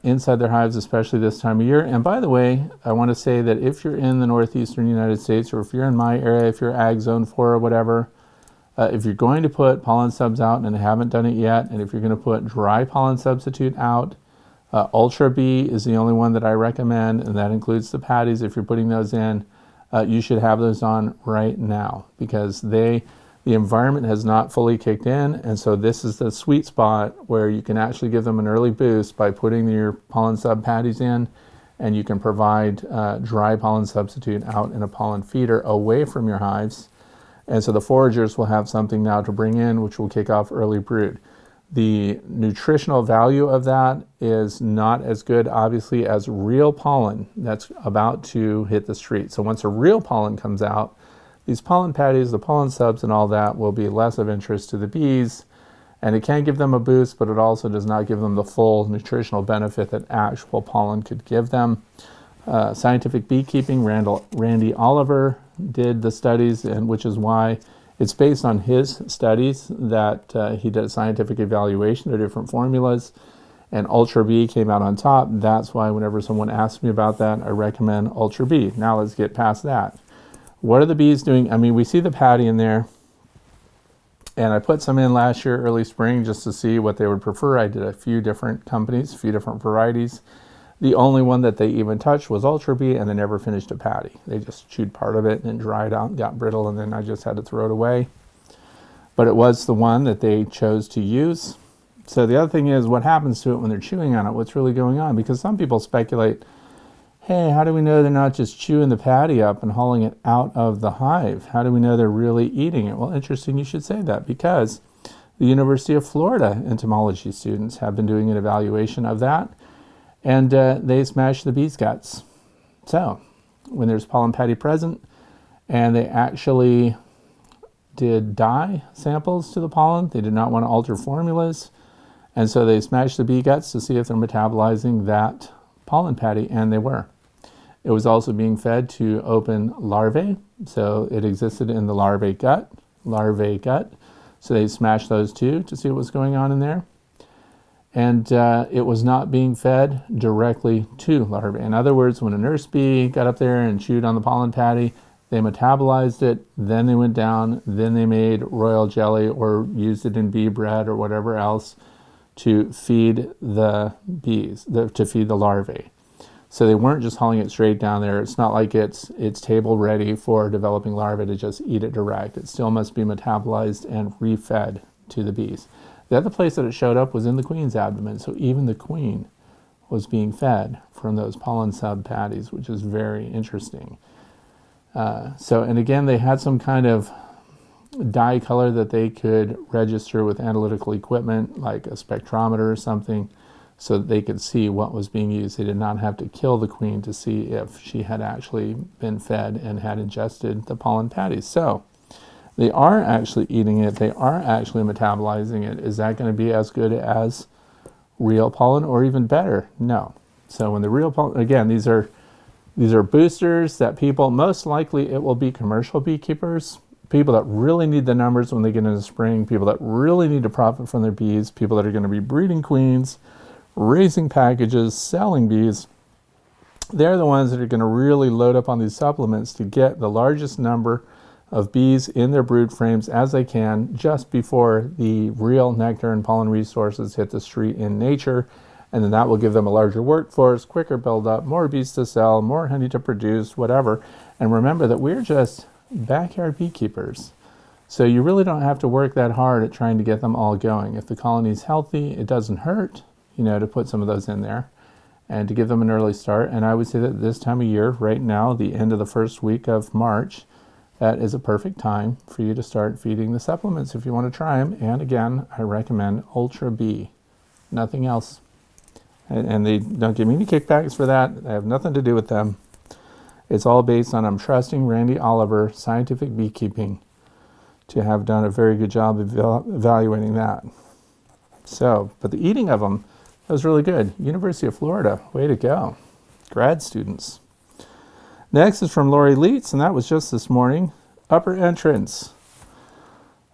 inside their hives, especially this time of year. And by the way, I want to say that if you're in the northeastern United States, or if you're in my area, if you're Ag Zone 4 or whatever, if you're going to put pollen subs out and haven't done it yet, and if you're going to put dry pollen substitute out, Ultra Bee is the only one that I recommend, and that includes the patties. If you're putting those in, you should have those on right now, because the environment has not fully kicked in, and so this is the sweet spot where you can actually give them an early boost by putting your pollen sub patties in, and you can provide dry pollen substitute out in a pollen feeder away from your hives. And so the foragers will have something now to bring in, which will kick off early brood. The nutritional value of that is not as good, obviously, as real pollen that's about to hit the street. So once a real pollen comes out, these pollen patties, the pollen subs and all that will be less of interest to the bees. And it can give them a boost, but it also does not give them the full nutritional benefit that actual pollen could give them. Scientific Beekeeping, Randy Oliver did the studies, and which is why it's based on his studies that he did a scientific evaluation of different formulas, and Ultra Bee came out on top. That's why whenever someone asks me about that, I recommend Ultra Bee. Now let's get past that. What are the bees doing? I mean, we see the patty in there, and I put some in last year, early spring, just to see what they would prefer. I did a few different companies, a few different varieties. The only one that they even touched was Ultra Bee, and they never finished a patty. They just chewed part of it and it dried out and got brittle, and then I just had to throw it away. But it was the one that they chose to use. So the other thing is, what happens to it when they're chewing on it? What's really going on? Because some people speculate, hey, how do we know they're not just chewing the patty up and hauling it out of the hive? How do we know they're really eating it? Well, interesting you should say that, because the University of Florida entomology students have been doing an evaluation of that, and they smashed the bees' guts. So when there's pollen patty present, and they actually did dye samples to the pollen, they did not want to alter formulas, and so they smashed the bee guts to see if they're metabolizing that pollen patty, and they were. It was also being fed to open larvae, so it existed in the larvae gut. So they smashed those too to see what was going on in there. And it was not being fed directly to larvae. In other words, when a nurse bee got up there and chewed on the pollen patty, they metabolized it, then they went down, then they made royal jelly or used it in bee bread or whatever else to feed the bees, to feed the larvae. So they weren't just hauling it straight down there. It's not like it's table ready for developing larvae to just eat it direct. It still must be metabolized and refed to the bees. The other place that it showed up was in the queen's abdomen. So even the queen was being fed from those pollen sub patties, which is very interesting. And again, they had some kind of dye color that they could register with analytical equipment, like a spectrometer or something, so that they could see what was being used. They did not have to kill the queen to see if she had actually been fed and had ingested the pollen patties. So they are actually eating it. They are actually metabolizing it. Is that going to be as good as real pollen, or even better? No. So when the real pollen, again, these are boosters that people, most likely it will be commercial beekeepers, people that really need the numbers when they get into spring, people that really need to profit from their bees, people that are going to be breeding queens, raising packages, selling bees. They're the ones that are going to really load up on these supplements to get the largest number of bees in their brood frames as they can just before the real nectar and pollen resources hit the street in nature. And then that will give them a larger workforce, quicker buildup, more bees to sell, more honey to produce, whatever. And remember that we're just backyard beekeepers. So you really don't have to work that hard at trying to get them all going. If the colony is healthy, it doesn't hurt, to put some of those in there and to give them an early start. And I would say that this time of year, right now, the end of the first week of March, that is a perfect time for you to start feeding the supplements if you want to try them. And again, I recommend Ultra B, nothing else. And they don't give me any kickbacks for that. I have nothing to do with them. It's all based on I'm trusting Randy Oliver, Scientific Beekeeping, to have done a very good job of evaluating that. So, but the eating of them, that was really good. University of Florida, way to go. Grad students. Next is from Lori Leitz, and that was just this morning. Upper entrance.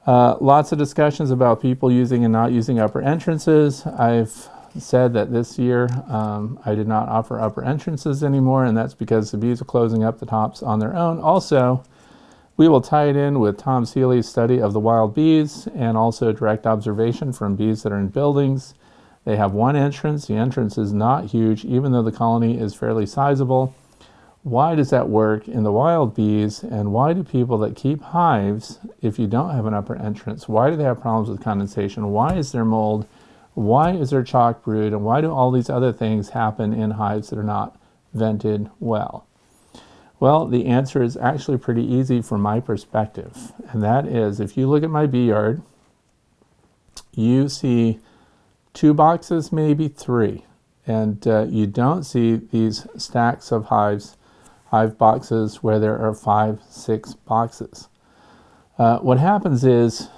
Lots of discussions about people using and not using upper entrances. I've said that this year I did not offer upper entrances anymore, and that's because the bees are closing up the tops on their own. Also, we will tie it in with Tom Seeley's study of the wild bees and also direct observation from bees that are in buildings. They have one entrance. The entrance is not huge, even though the colony is fairly sizable. Why does that work in the wild bees, and why do people that keep hives, if you don't have an upper entrance, why do they have problems with condensation? Why is there mold? Why is there chalk brood? And why do all these other things happen in hives that are not vented well? Well, the answer is actually pretty easy from my perspective. And that is, if you look at my bee yard, you see 2 boxes, maybe 3. And you don't see these stacks of hive boxes where there are 5, 6 boxes. What happens is,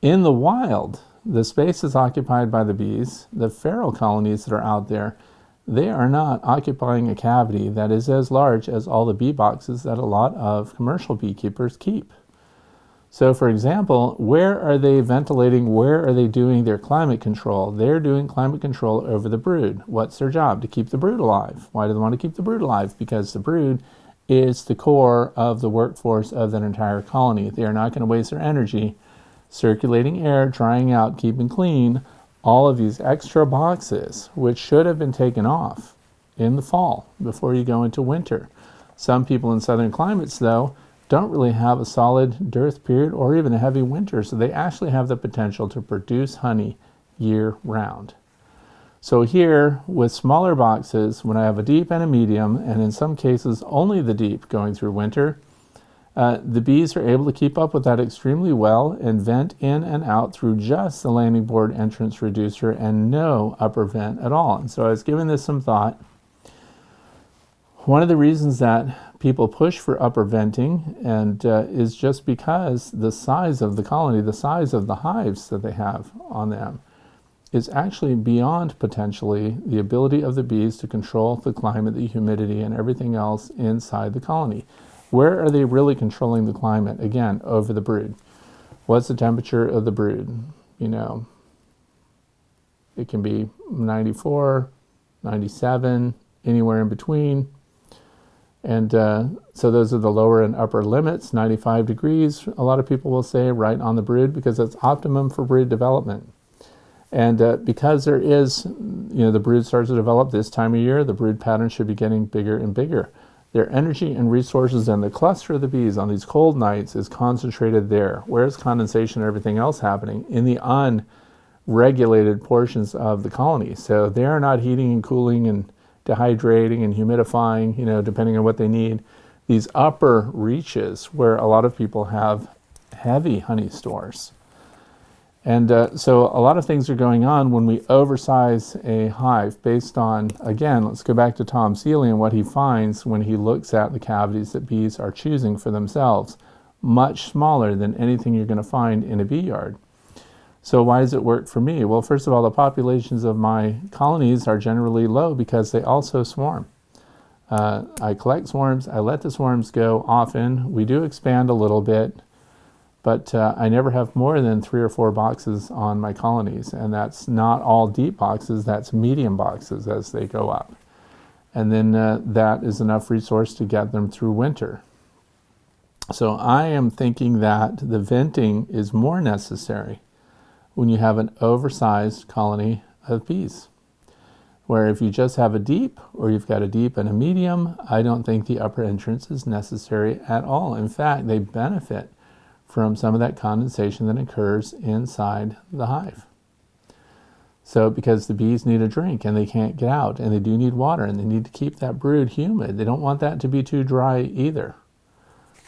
in the wild, the space is occupied by the bees. The feral colonies that are out there, they are not occupying a cavity that is as large as all the bee boxes that a lot of commercial beekeepers keep. So for example, where are they ventilating? Where are they doing their climate control? They're doing climate control over the brood. What's their job? To keep the brood alive. Why do they want to keep the brood alive? Because the brood is the core of the workforce of that entire colony. They are not going to waste their energy circulating air, drying out, keeping clean, all of these extra boxes, which should have been taken off in the fall before you go into winter. Some people in southern climates, though, don't really have a solid dearth period or even a heavy winter, so they actually have the potential to produce honey year-round. So here, with smaller boxes, when I have a deep and a medium, and in some cases only the deep going through winter, the bees are able to keep up with that extremely well and vent in and out through just the landing board entrance reducer and no upper vent at all. And so I was giving this some thought. One of the reasons that people push for upper venting and is just because the size of the colony, the size of the hives that they have on them, is actually beyond potentially the ability of the bees to control the climate, the humidity, and everything else inside the colony. Where are they really controlling the climate? Again, over the brood. What's the temperature of the brood? It can be 94, 97, anywhere in between. And so those are the lower and upper limits. 95 degrees, a lot of people will say, right on the brood, because that's optimum for brood development. And because there is, the brood starts to develop this time of year, the brood pattern should be getting bigger and bigger. Their energy and resources and the cluster of the bees on these cold nights is concentrated there. Where's condensation and everything else happening? In the unregulated portions of the colony. So they're not heating and cooling and dehydrating and humidifying, depending on what they need. These upper reaches where a lot of people have heavy honey stores. And so a lot of things are going on when we oversize a hive based on, again, let's go back to Tom Seeley and what he finds when he looks at the cavities that bees are choosing for themselves, much smaller than anything you're going to find in a bee yard. So why does it work for me? Well, first of all, the populations of my colonies are generally low because they also swarm. I collect swarms, I let the swarms go often. We do expand a little bit, but I never have more than 3 or 4 boxes on my colonies, and that's not all deep boxes, that's medium boxes as they go up. And then that is enough resource to get them through winter. So I am thinking that the venting is more necessary when you have an oversized colony of bees. Where if you just have a deep, or you've got a deep and a medium, I don't think the upper entrance is necessary at all. In fact, they benefit from some of that condensation that occurs inside the hive. So because the bees need a drink and they can't get out, and they do need water, and they need to keep that brood humid. They don't want that to be too dry either.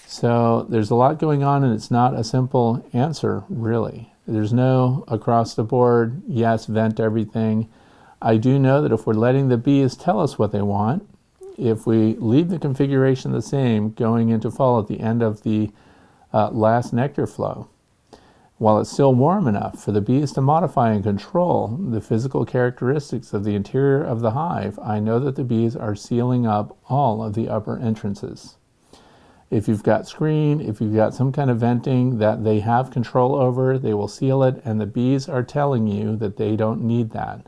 So there's a lot going on, and it's not a simple answer, really. There's no across the board, yes, vent everything. I do know that if we're letting the bees tell us what they want, if we leave the configuration the same going into fall at the end of the last nectar flow, while it's still warm enough for the bees to modify and control the physical characteristics of the interior of the hive, I know that the bees are sealing up all of the upper entrances. If you've got screen, if you've got some kind of venting that they have control over, they will seal it, and the bees are telling you that they don't need that.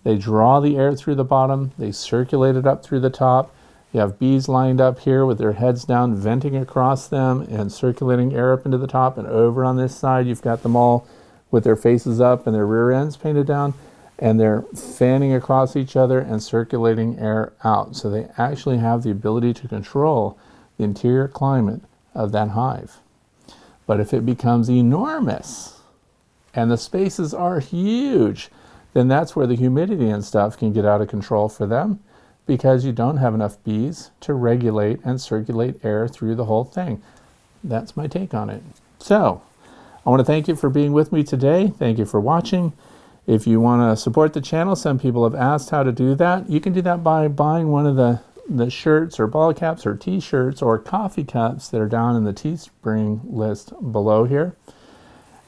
They draw the air through the bottom, they circulate it up through the top. You have bees lined up here with their heads down, venting across them and circulating air up into the top, and over on this side you've got them all with their faces up and their rear ends painted down, and they're fanning across each other and circulating air out. So they actually have the ability to control the interior climate of that hive. But if it becomes enormous and the spaces are huge, then that's where the humidity and stuff can get out of control for them, because you don't have enough bees to regulate and circulate air through the whole thing. That's my take on it. So I want to thank you for being with me today. Thank you for watching. If you want to support the channel, some people have asked how to do that. You can do that by buying one of the shirts or ball caps or t-shirts or coffee cups that are down in the Teespring list below here.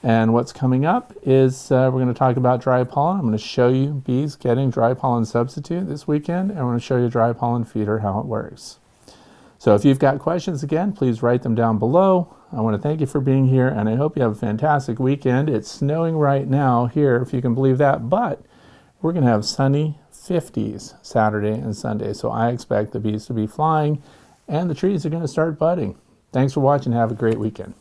And what's coming up is we're going to talk about dry pollen. I'm going to show you bees getting dry pollen substitute this weekend, and I'm going to show you dry pollen feeder, how it works. So if you've got questions, again, please write them down below. I want to thank you for being here, and I hope you have a fantastic weekend. It's snowing right now here, if you can believe that, but we're going to have sunny 50s Saturday and Sunday, so I expect the bees to be flying and the trees are going to start budding. Thanks for watching. Have a great weekend.